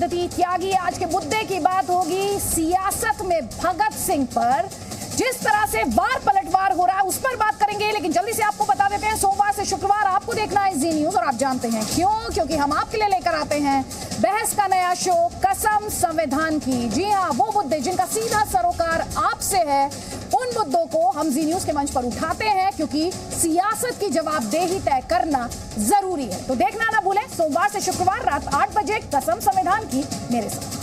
अदिति त्यागी। आज के मुद्दे की बात होगी सियासत में भगत सिंह पर, जिस तरह से वार पलटवार हो रहा है उस पर बात करेंगे। लेकिन जल्दी से आपको बता देते हैं, सोमवार से शुक्रवार आपको देखना है जी न्यूज, और आप जानते हैं क्यों, क्योंकि हम आपके लिए लेकर आते हैं बहस का नया शो कसम संविधान की। जी हाँ, वो मुद्दे जिनका सीधा सरोकार आपसे है, उन मुद्दों को हम जी न्यूज के मंच पर उठाते हैं, क्योंकि सियासत की जवाबदेही तय करना जरूरी है। तो देखना ना भूलें, सोमवार से शुक्रवार रात 8 बजे कसम संविधान की मेरे साथ।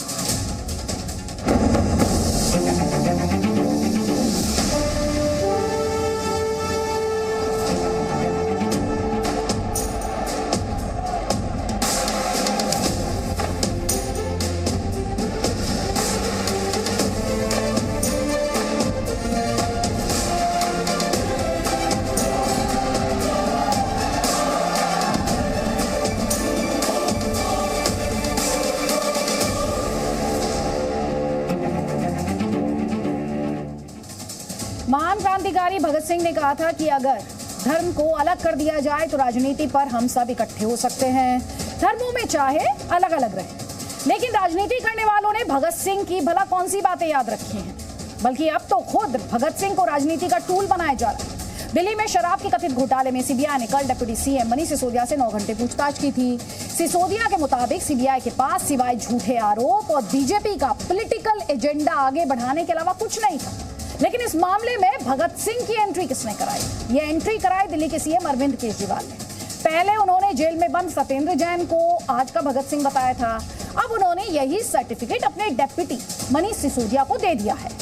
महान क्रांतिकारी भगत सिंह ने कहा था कि अगर धर्म को अलग कर दिया जाए तो राजनीति पर हम सब इकट्ठे हो सकते हैं, धर्मों में चाहे अलग अलग रहे। लेकिन राजनीति करने वालों ने भगत सिंह की भला कौन सी बातें याद रखी हैं, बल्कि अब तो खुद भगत सिंह को राजनीति का टूल बनाया जा रहा है। दिल्ली में शराब के कथित घोटाले में सीबीआई ने कल डिप्टी सीएम मनीष सिसोदिया से 9 घंटे पूछताछ की थी। सिसोदिया के मुताबिक सीबीआई के पास सिवाय झूठे आरोप और बीजेपी का पॉलिटिकल एजेंडा आगे बढ़ाने के अलावा कुछ नहीं था। लेकिन इस मामले में भगत सिंह की एंट्री किसने कराई? ये एंट्री कराई दिल्ली के सीएम अरविंद केजरीवाल ने। पहले उन्होंने जेल में बंद सत्येंद्र जैन को आज का भगत सिंह बताया था। अब उन्होंने यही सर्टिफिकेट अपने डेप्यूटी मनीष सिसोदिया को दे दिया है।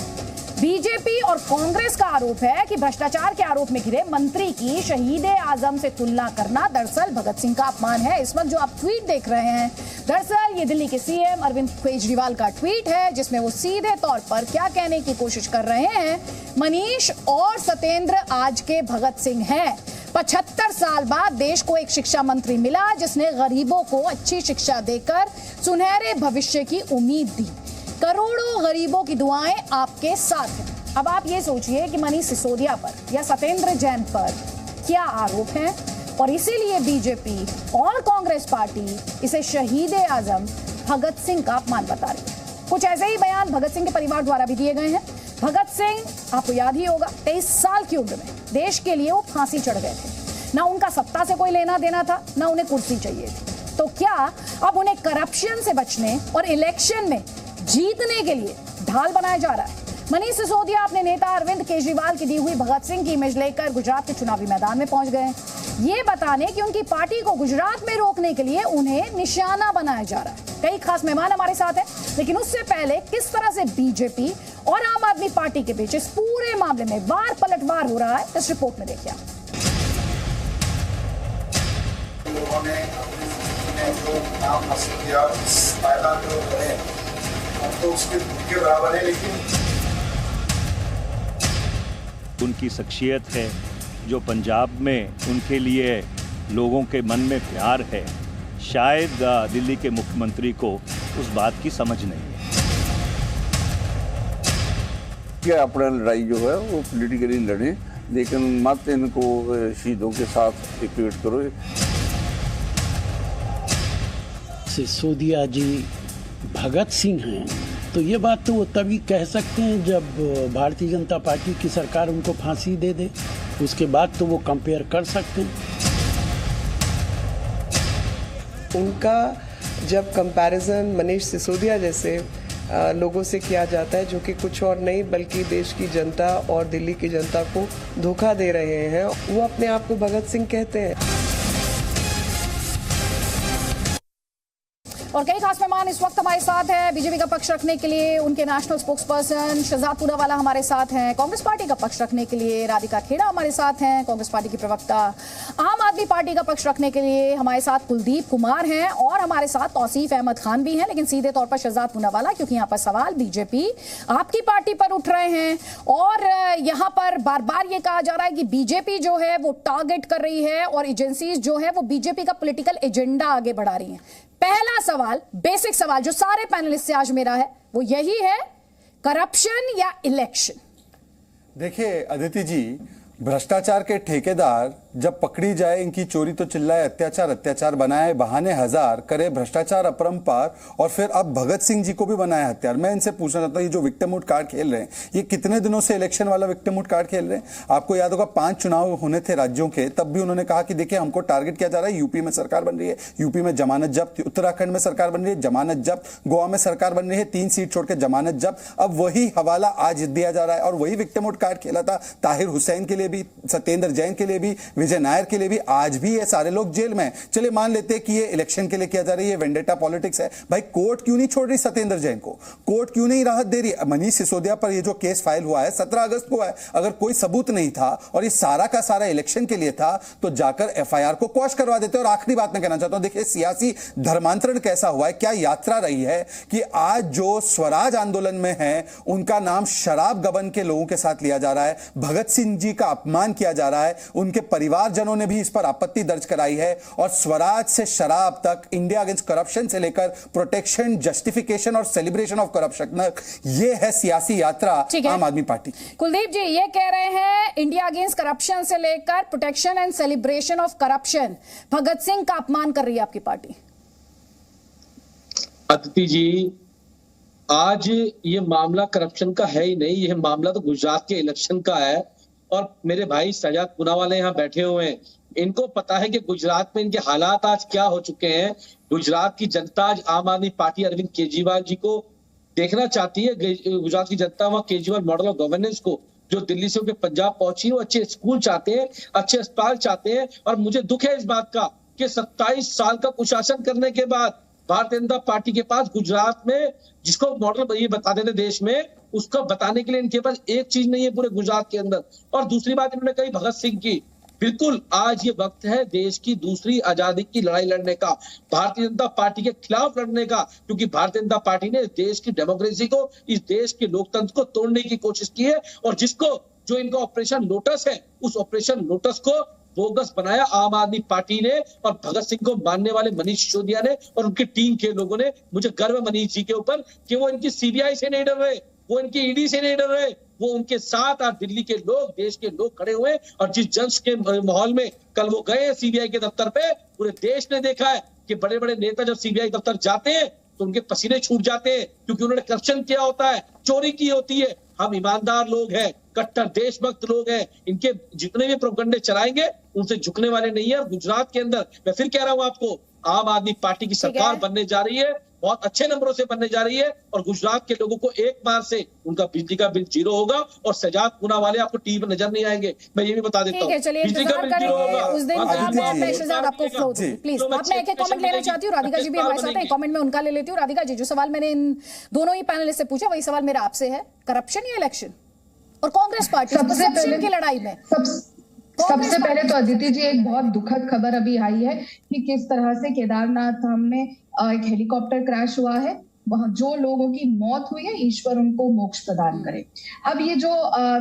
बीजेपी और कांग्रेस का आरोप है कि भ्रष्टाचार के आरोप में घिरे मंत्री की शहीद आजम से तुलना करना दरअसल भगत सिंह का अपमान है। इस वक्त जो आप ट्वीट देख रहे हैं, दरअसल ये दिल्ली के सीएम अरविंद केजरीवाल का ट्वीट है, जिसमें वो सीधे तौर पर क्या कहने की कोशिश कर रहे हैं, मनीष और सत्येंद्र आज के भगत सिंह हैं। 75 साल बाद देश को एक शिक्षा मंत्री मिला जिसने गरीबों को अच्छी शिक्षा देकर सुनहरे भविष्य की उम्मीद दी। करोड़ों गरीबों की दुआएं आपके साथ हैं। अब आप ये सोचिए कि मनीष सिसोदिया पर या सत्येंद्र जैन पर क्या आरोप हैं, और इसीलिए बीजेपी और कांग्रेस पार्टी इसे शहीद आजम भगत सिंह का अपमान बता रही है। कुछ ऐसे ही बयान भगत सिंह के परिवार द्वारा भी दिए गए हैं। भगत सिंह, आपको याद ही होगा, 23 साल की उम्र में देश के लिए वो फांसी चढ़ गए थे। ना उनका सत्ता से कोई लेना देना था, ना उन्हें कुर्सी चाहिए थी। तो क्या अब उन्हें करप्शन से बचने और इलेक्शन में जीतने के लिए ढाल बनाया जा रहा है? मनीष सिसोदिया अपने नेता अरविंद केजरीवाल की दी हुई भगत सिंह की इमेज लेकर गुजरात के चुनावी मैदान में पहुंच गए, ये बताने कि उनकी पार्टी को गुजरात में रोकने के लिए उन्हें निशाना बनाया जा रहा है। कई खास मेहमान हमारे साथ हैं, लेकिन उससे पहले किस तरह से बीजेपी और आम आदमी पार्टी के बीच इस पूरे मामले में वार पलटवार हो रहा है, इस रिपोर्ट में देखिए। लोगों ने जो नाम हासिल किया, इस पायदान में बने, अब तो उसके बराबर है। लेकिन उनकी शख्सियत है, जो पंजाब में उनके लिए लोगों के मन में प्यार है, शायद दिल्ली के मुख्यमंत्री को उस बात की समझ नहीं है। क्या अपना लड़ाई जो है वो पॉलिटिकली लड़े, लेकिन मत इनको शहीदों के साथ इक्वेट करो। सिसोदिया जी भगत सिंह हैं, तो ये बात तो वो तभी कह सकते हैं जब भारतीय जनता पार्टी की सरकार उनको फांसी दे दे, उसके बाद तो वो कंपेयर कर सकते हैं। उनका जब कंपैरिजन मनीष सिसोदिया जैसे लोगों से किया जाता है, जो कि कुछ और नहीं बल्कि देश की जनता और दिल्ली की जनता को धोखा दे रहे हैं, वो अपने आप को भगत सिंह कहते हैं। और कई खास मेहमान इस वक्त हमारे साथ हैं। बीजेपी का पक्ष रखने के लिए उनके नेशनल स्पोक्सपर्सन शहजाद पूनावाला हमारे साथ हैं। कांग्रेस पार्टी का पक्ष रखने के लिए राधिका खेड़ा हमारे साथ हैं, कांग्रेस पार्टी की प्रवक्ता। आम आदमी पार्टी का पक्ष रखने के लिए हमारे साथ कुलदीप कुमार हैं, और हमारे साथ तौसीफ अहमद खान भी हैं। लेकिन सीधे तौर पर शहजाद पूनावाला, क्योंकि यहाँ पर सवाल बीजेपी आपकी पार्टी पर उठ रहे हैं, और यहाँ पर बार बार ये कहा जा रहा है कि बीजेपी जो है वो टारगेट कर रही है और एजेंसीज जो है वो बीजेपी का पॉलिटिकल एजेंडा आगे बढ़ा रही हैं। पहला सवाल, बेसिक सवाल जो सारे पैनलिस्ट से आज मेरा है, वो यही है, करप्शन या इलेक्शन? देखिए अदिति जी, भ्रष्टाचार के ठेकेदार जब पकड़ी जाए इनकी चोरी तो चिल्लाए अत्याचार, अत्याचार बनाए बहाने हजार, करे भ्रष्टाचार अपरंपार, और फिर अब भगत सिंह जी को भी बनाया हत्यार। मैं इनसे पूछना चाहता हूँ, ये जो विक्टिमहुड कार्ड खेल रहे हैं, ये कितने दिनों से इलेक्शन वाला विक्टिमहुड कार्ड खेल रहे हैं? आपको याद होगा 5 चुनाव होने थे राज्यों के, तब भी उन्होंने कहा कि देखिए हमको टारगेट किया जा रहा है, यूपी में सरकार बन रही है, यूपी में जमानत जब्त, उत्तराखंड में सरकार बन रही है, जमानत जब्त, गोवा में सरकार बन रही है, 3 सीट छोड़ के जमानत जब्त। अब वही हवाला आज दिया जा रहा है और वही विक्टिमहुड कार्ड खेला था ताहिर हुसैन के लिए भी, सत्येंद्र जैन के लिए भी, विजय नायर के लिए भी। आज भी ये सारे लोग जेल में। चलिए मान लेते हैं कि ये इलेक्शन के लिए किया जा रही है, वेंडेटा पॉलिटिक्स है। भाई कोर्ट क्यों नहीं छोड़ रही सत्येंद्र जैन को? कोर्ट क्यों नहीं राहत दे रही? मनीष सिसोदिया पर ये जो केस फाइल हुआ है 17 अगस्त को है, अगर कोई सबूत नहीं था और ये सारा का सारा इलेक्शन के लिए था तो जाकर एफआईआर को क्वॉश करवा देते। और आखिरी बात मैं कहना चाहता हूं, देखिए सियासी धर्मांतरण कैसा हुआ है, क्या यात्रा रही है कि आज जो स्वराज आंदोलन में है उनका नाम शराब गबन के लोगों के साथ लिया जा रहा है, भगत सिंह जी का अपमान किया जा रहा है, उनके परिवारजनों ने भी इस पर आपत्ति दर्ज कराई है। और स्वराज से शराब तक, इंडिया अगेंस्ट करप्शन से लेकर प्रोटेक्शन, जस्टिफिकेशन और सेलिब्रेशन ऑफ करप्शन, ये है सियासी यात्रा आम आदमी पार्टी। कुलदीप जी ये कह रहे हैं इंडिया अगेंस्ट करप्शन से लेकर protection and celebration of corruption, Bhagat Singh का अपमान कर रही है आपकी पार्टी। अदिति जी, आज ये मामला करप्शन का है ही नहीं, ये मामला तो गुजरात के इलेक्शन का है। और मेरे भाई सजाद पूनावाला यहाँ बैठे हुए हैं, इनको पता है कि गुजरात में इनके हालात आज क्या हो चुके हैं। गुजरात की जनता आज आम आदमी पार्टी अरविंद केजरीवाल जी को देखना चाहती है। गुजरात की जनता वहां केजरीवाल मॉडल ऑफ गवर्नेंस को, जो दिल्ली से होकर पंजाब पहुंची, वो अच्छे स्कूल चाहते हैं, अच्छे अस्पताल चाहते हैं। और मुझे दुख है इस बात का कि 27 साल का कुशासन करने के बाद भारतीय जनता पार्टी के पास गुजरात में, जिसको मॉडल ये बता देते देश में, उसको बताने के लिए इनके पास एक चीज नहीं है पूरे गुजरात के अंदर। और दूसरी बात इन्होंने कही भगत सिंह की, बिल्कुल आज ये वक्त है देश की दूसरी आजादी की लड़ाई लड़ने का, भारतीय जनता पार्टी के खिलाफ लड़ने का, क्योंकि भारतीय जनता पार्टी ने इस देश की डेमोक्रेसी को, इस देश के लोकतंत्र को तोड़ने की कोशिश की है। और जिसको, जो इनका ऑपरेशन लोटस है, उस ऑपरेशन लोटस को बोगस बनाया आम आदमी पार्टी ने और भगत सिंह को मानने वाले मनीष सिसोदिया ने और उनकी टीम के लोगों ने। मुझे गर्व है मनीष जी के ऊपर कि वो इनकी सीबीआई से नहीं डर रहे, वो इनकी ईडी से नहीं डर रहे, वो उनके साथ आज दिल्ली के लोग, देश के लोग खड़े हुए। और जिस जंश के माहौल में कल वो गए सीबीआई के दफ्तर पे, पूरे देश ने देखा है कि बड़े बड़े नेता जब सीबीआई दफ्तर जाते हैं तो उनके पसीने छूट जाते हैं, क्योंकि उन्होंने करप्शन किया होता है, चोरी की होती है। हम ईमानदार लोग हैं, कट्टर देशभक्त लोग हैं, इनके जितने भी प्रोपगंडे चलाएंगे उनसे झुकने वाले नहीं है। और गुजरात के अंदर मैं फिर कह रहा हूं आपको, आम आदमी पार्टी की सरकार बनने जा रही है, बहुत अच्छे नंबरों से बनने जा रही है। और गुजरात के लोगों को एक बार से उनका बिजली का बिल 0 होगा और सजाद पूनावाला आपको टीवी पर नजर नहीं आएंगे, मैं ये भी बता देता हूँ। बिजली का बिल 0 होगा उस दिन। आपको फ्लो प्लीज, आप मैं एक कमेंट लेना चाहती हूँ, राधिका जी भी हमारे साथ है, कमेंट में उनका ले लेती हूँ। राधिका जी, जो सवाल मैंने इन दोनों ही पैनलिस्ट से पूछा वही सवाल मेरा आपसे है, करप्शन या इलेक्शन और कांग्रेस पार्टी परसेप्शन की लड़ाई में। सबसे पहले तो अदिति जी, एक बहुत दुखद खबर अभी आई है कि किस तरह से केदारनाथ धाम में एक हेलीकॉप्टर क्रैश हुआ है। वहां जो लोगों की मौत हुई है, ईश्वर उनको मोक्ष प्रदान करे। अब ये जो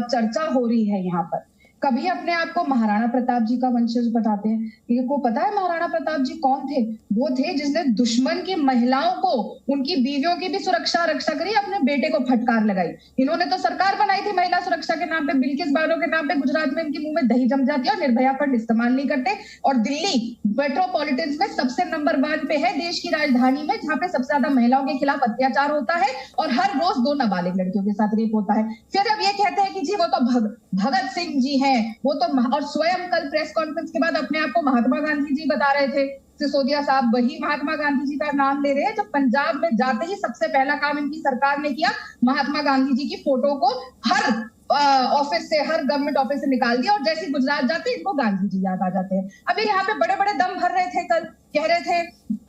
चर्चा हो रही है यहाँ पर, कभी अपने आप को महाराणा प्रताप जी का वंशज बताते हैं। ये को पता है महाराणा प्रताप जी कौन थे? वो थे जिसने दुश्मन की महिलाओं को, उनकी बीवियों की भी सुरक्षा रक्षा करी, अपने बेटे को फटकार लगाई। इन्होंने तो सरकार बनाई थी महिला सुरक्षा के नाम पे, बिल्किस बानो के नाम पे। गुजरात में इनके मुंह में दही जम जाती है और निर्भया फंड इस्तेमाल नहीं करते। और दिल्ली मेट्रोपॉलिटन में सबसे नंबर 1 पे है देश की राजधानी में, जहाँ पे सबसे ज्यादा महिलाओं के खिलाफ अत्याचार होता है और हर रोज 2 नाबालिग लड़कियों के साथ रेप होता है। फिर अब ये कहते हैं कि जी वो तो भगत सिंह जी हैं, वो तो, और स्वयं कल प्रेस कॉन्फ्रेंस के बाद अपने आप को महात्मा गांधी जी बता रहे थे। सिसोदिया साहब वही महात्मा गांधी जी का नाम ले रहे हैं। जब पंजाब में जाते ही सबसे पहला काम इनकी सरकार ने किया, महात्मा गांधी जी की फोटो को हर ऑफिस से, हर गवर्नमेंट ऑफिस से निकाल दिया। और जैसे गुजरात जाते इनको गांधी जी याद आ जाते हैं। अभी यहाँ पे बड़े बड़े दम भर रहे थे, कल कह रहे थे,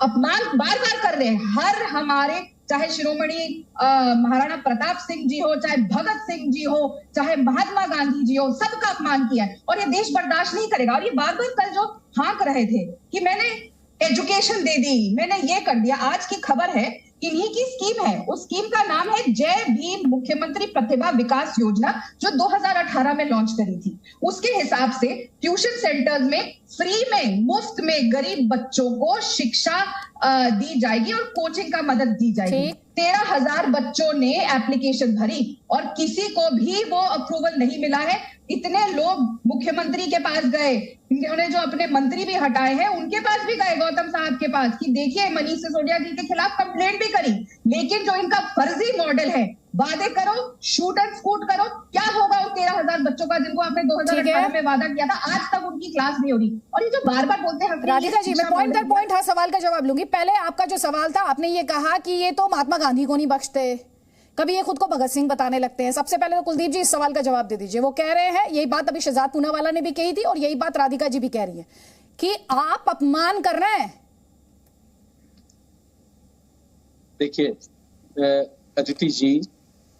अपमान बार बार कर रहे हैं हर हमारे, चाहे शिरोमणि महाराणा प्रताप सिंह जी हो, चाहे भगत सिंह जी हो, चाहे महात्मा गांधी जी हो, सबका अपमान किया है और ये देश बर्दाश्त नहीं करेगा। और ये बार बार कल जो हाँक रहे थे कि मैंने एजुकेशन दे दी, मैंने ये कर दिया, आज की खबर है इन्हीं की स्कीम है। उस स्कीम का नाम है जय भीम मुख्यमंत्री प्रतिभा विकास योजना, जो 2018 में लॉन्च करी थी। उसके हिसाब से ट्यूशन सेंटर्स में फ्री में, मुफ्त में गरीब बच्चों को शिक्षा दी जाएगी और कोचिंग का मदद दी जाएगी। 13,000 बच्चों ने एप्लीकेशन भरी और किसी को भी वो अप्रूवल नहीं मिला है। इतने लोग मुख्यमंत्री के पास गए, इन्होंने जो अपने मंत्री भी हटाए हैं उनके पास भी गए, गौतम साहब के पास, कि देखिए मनीष सिसोदिया जी के खिलाफ कंप्लेंट भी करी। लेकिन जो इनका फर्जी मॉडल है, वादे करो, शूट एंड स्कूट करो, क्या होगा उन 13,000 बच्चों का जिनको आपने 2018 में वादा किया था, आज तक उनकी क्लास नहीं हो रही। और ये जो बार बार बोलते हैं राधिका जी, मैं पॉइंट दर पॉइंट हर सवाल का जवाब लूंगी। पहले आपका जो सवाल था, आपने ये कहा कि ये तो महात्मा गांधी को नहीं बख्शते, कभी ये खुद को भगत सिंह बताने लगते हैं। सबसे पहले तो कुलदीप जी इस सवाल का जवाब दे दीजिए। वो कह रहे हैं, यही बात अभी शहजाद पूनावाला ने भी कही थी और यही बात राधिका जी भी कह रही है कि आप अपमान कर रहे हैं। देखिए अदिति जी,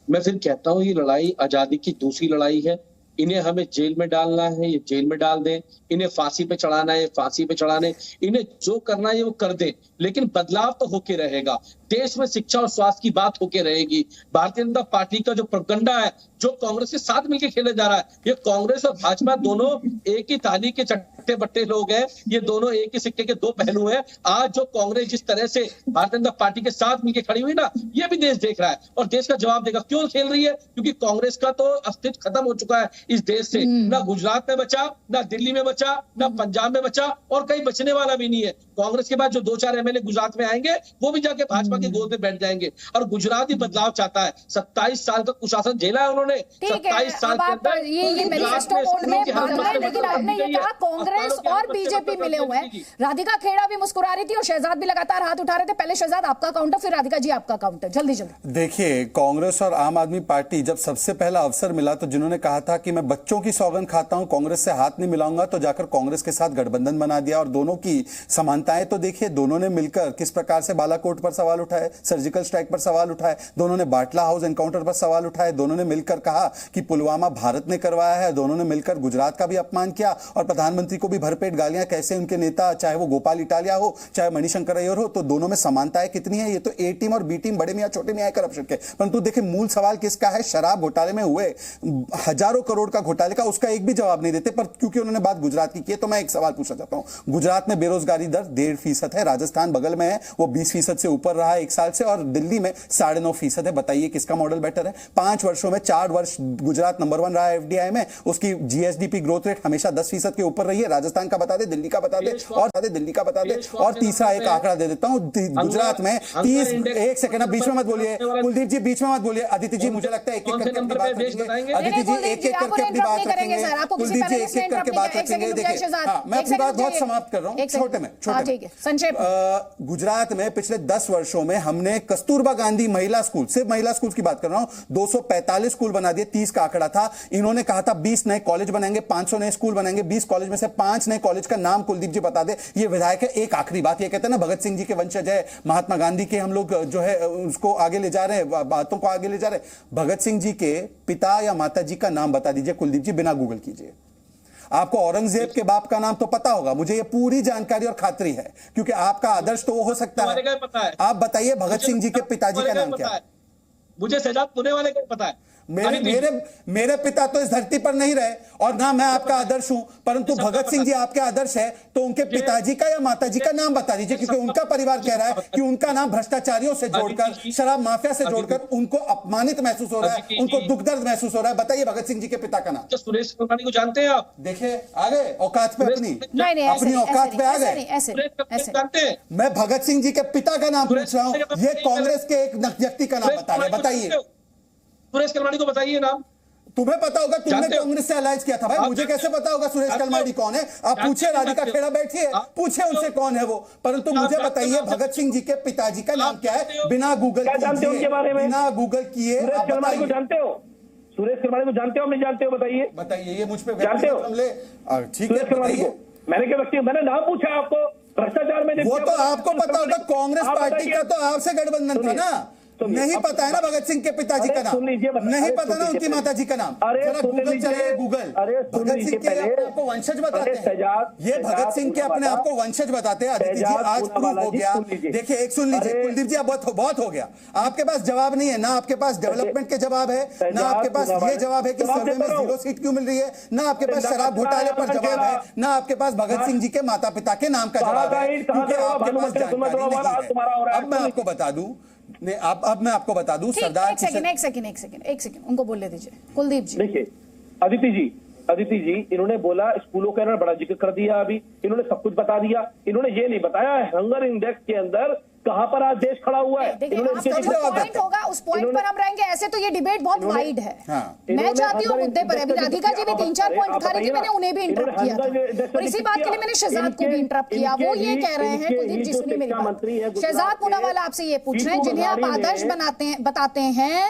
मैं फिर कहता हूं ये लड़ाई आजादी की दूसरी लड़ाई है। इन्हें हमें जेल में डालना है, ये जेल में डाल दें। इन्हें फांसी पे चढ़ाना है, फांसी पे चढ़ाने। इन्हें जो करना है वो कर दें, लेकिन बदलाव तो होके रहेगा। देश में शिक्षा और स्वास्थ्य की बात होके रहेगी। भारतीय जनता पार्टी का जो प्रोपेगेंडा है, जो कांग्रेस के साथ मिलकर खेले जा रहा है, ये कांग्रेस और भाजपा दोनों एक ही ताली के चट्टे बट्टे लोग हैं। ये दोनों एक ही सिक्के के दो पहलू हैं। आज जो कांग्रेस जिस तरह से भारतीय जनता पार्टी के साथ मिलकर खड़ी हुई ना, ये भी देश देख रहा है और देश का जवाब देगा। क्यों खेल रही है? क्योंकि कांग्रेस का तो अस्तित्व खत्म हो चुका है इस देश से। ना गुजरात में बचा, ना दिल्ली में बचा, ना पंजाब में बचा और कहीं बचने वाला भी नहीं है। कांग्रेस के बाद जो 2-4 एमएलए गुजरात में आएंगे, वो भी जाके भाजपा के गोद में बैठ जाएंगे। और गुजरात ही बदलाव चाहता है। 27 साल का कुशासन झेला है उन्होंने। 27 साल के अंदर ये मैनिफेस्टो मोड में बात है, लेकिन आपने ये कहा कांग्रेस और बीजेपी मिले हुए हैं। राधिका खेड़ा भी मुस्कुरा रही थी और शहजाद भी लगातार हाथ उठा रहे थे। पहले शहजाद आपका काउंटर, फिर राधिका जी आपका काउंटर, जल्दी जल्दी। देखिए, कांग्रेस और आम आदमी पार्टी जब सबसे पहला अवसर मिला तो जिन्होंने कहा था कि मैं बच्चों की सौगंध खाता हूं, कांग्रेस से हाथ नहीं मिलाऊंगा, तो जाकर कांग्रेस के साथ गठबंधन बना दिया। और दोनों की समानताएं तो देखिए, दोनों ने मिलकर किस प्रकार से बालाकोट पर सवाल उठाए, सर्जिकल स्ट्राइक पर सवाल उठाए, दोनों ने बाटला हाउस एनकाउंटर पर सवाल उठाए, दोनों ने मिलकर कहा कि पुलवामा भारत ने करवाया है, दोनों ने मिलकर गुजरात का भी अपमान किया और प्रधानमंत्री को भी भरपेट गालियां कैसे उनके नेता, चाहे वो गोपाल इटालिया हो, चाहे मणिशंकर अय्यर हो। तो दोनों में समानताएं कितनी है? ये तो ए टीम और बी टीम, बड़े मियां छोटे मियां करप्शन के। परंतु देखिए, मूल सवाल किसका है? शराब घोटाले में हुए हजारों करोड़ का घोटाले का, उसका एक भी जवाब नहीं देते। पर क्योंकि उन्होंने बात गुजरात की है, तो मैं एक सवाल पूछना चाहता हूं। गुजरात में बेरोजगारी दर 1.5% है, राजस्थान बगल में है, वो 20% से ऊपर रहा है 1 साल से, और दिल्ली में 9.5% है। बताइए किसका मॉडल बेटर है? 5 वर्षों में 4 वर्ष गुजरात नंबर 1 रहा है एफडीआई में, उसकी जीएसडीपी ग्रोथ रेट हमेशा 10% के ऊपर रही है। राजस्थान का बता दे, दिल्ली का बता दे, और दिल्ली का बता दे। और तीसरा एक आंकड़ा दे देता हूं, गुजरात में 30, एक सेकंड, अब बीच में मत बोलिए कुलदीप जी, बीच में मत बोलिए। अदिति जी, मुझे लगता है एक एक करके अपनी बात रखेंगे। अदिति जी एक एक करके अपनी बात रखेंगे, कुलदीप जी एक एक करके बात रखेंगे। देखिए, मैं अपनी बात बहुत समाप्त कर रहा हूं, छोटे में संक्षेप। गुजरात में पिछले 10 वर्षों में हमने कस्तूरबा गांधी महिला स्कूल, सिर्फ महिला स्कूल की बात कर रहा हूं, 245 स्कूल बना दिए। 30 का आंकड़ा था। इन्होंने कहा था 20 नए कॉलेज बनाएंगे, 500 नए स्कूल बनाएंगे। 20 कॉलेज में से 5 नए कॉलेज का नाम कुलदीप जी बता दे। ये विधायक है। एक आखिरी बात, ये कहते हैं ना भगत सिंह जी के वंशज है, महात्मा गांधी के हम लोग जो है उसको आगे ले जा रहे हैं, बातों को आगे ले जा रहे हैं। भगत सिंह जी के पिता या माता जी का नाम बता दीजिए कुलदीप जी, बिना गूगल कीजिए। आपको औरंगजेब के बाप का नाम तो पता होगा, मुझे ये पूरी जानकारी और खातरी है, क्योंकि आपका आदर्श तो वो हो सकता है। आप बताइए भगत सिंह जी के पिताजी का नाम क्या है? मुझे शहजाद पुणे वाले को पता है। मेरे पिता तो इस धरती पर नहीं रहे और ना मैं आपका आदर्श हूं, परंतु भगत सिंह जी आपके आदर्श है, तो उनके पिताजी का या माताजी का नाम बता दीजिए, क्योंकि उनका परिवार कह रहा है कि उनका नाम भ्रष्टाचारियों से जोड़कर, शराब माफिया से जोड़कर उनको अपमानित महसूस हो रहा है, उनको दुख दर्द महसूस हो रहा है। बताइए भगत सिंह जी के पिता का नाम। सुरेश कुलकर्णी को जानते हैं आप? देखिए, आ गए औकात पे, अपनी औकात पे आ गए। मैं भगत सिंह जी के पिता का नाम पूछ रहा हूँ, ये कांग्रेस के एक व्यक्ति का नाम बता रहे, बताइए। सुरेश कलमाड़ी को बताइए नाम। तुम्हें पता होगा, तुमने कांग्रेस से अलायंस किया था भाई, मुझे कैसे पता होगा सुरेश कलमाड़ी कौन है? आप पूछिए, राधिका खेड़ा बैठी है, पूछिए उनसे कौन है वो। परंतु मुझे बताइए भगत सिंह जी के पिताजी का नाम क्या है? बिना गूगल किए, बिना गूगल किए सुरेश कलमाड़ी को जानते हो? सुरेश कलमाड़ी को जानते हो, नहीं जानते हो? बताइए, बताइए। ये मुझ पे जानते हो? ठीक है, बताइए। मैंने क्या व्यक्ति, मैंने नाम पूछा आपको, भ्रष्टाचार में वो तो आपको पता होगा, कांग्रेस पार्टी का तो आपसे गठबंधन था ना। नहीं पता है ना भगत सिंह के पिताजी का नाम? नहीं पता ना उनकी माताजी का नाम? गूगल चले, गूगल। भगत सिंह के अपने आपको वंशज बताते हैं, ये भगत सिंह के अपने आपको वंशज बताते हैं। अदिति जी, आज प्रूव हो गया। देखिए, एक सुन लीजिए कुलदीप जी, अब बहुत हो गया। आपके पास जवाब नहीं है, ना आपके पास डेवलपमेंट के जवाब है, ना आपके पास ये जवाब है कि सर्वे में 0 सीट क्यों मिल रही है, ना आपके पास शराब घोटाले पर जवाब है, ना आपके पास भगत सिंह जी के माता पिता के नाम का जवाब है, क्योंकि आपके पास जानकारी नहीं है। अब मैं आपको बता दूं, नहीं, अब मैं आपको बता दूं, सरदार एक सेकंड उनको बोलने दीजिए। कुलदीप जी, देखिए अदिति जी, अदिति जी, इन्होंने बोला स्कूलों का इन्होंने बड़ा जिक्र कर दिया, अभी इन्होंने सब कुछ बता दिया। इन्होंने ये नहीं बताया हंगर इंडेक्स के अंदर कहां पर आज देश खड़ा हुआ है। देखिए, पॉइंट होगा, उस पॉइंट पर हम रहेंगे। ऐसे तो ये डिबेट बहुत वाइड है। मैं चाहती हूँ मुद्दे पर, अभी राधिका जी भी 3-4 पॉइंट उठा रही थी, मैंने उन्हें भी इंटरप्ट किया था, और इसी बात के लिए मैंने शहजाद को भी इंटरप्ट किया। वो ये कह रहे हैं, कुलदीप जी सुनिए मेरी बात, शहजाद पूनावाला आपसे ये पूछ रहे हैं, जिन्हें आप आदर्श बताते हैं,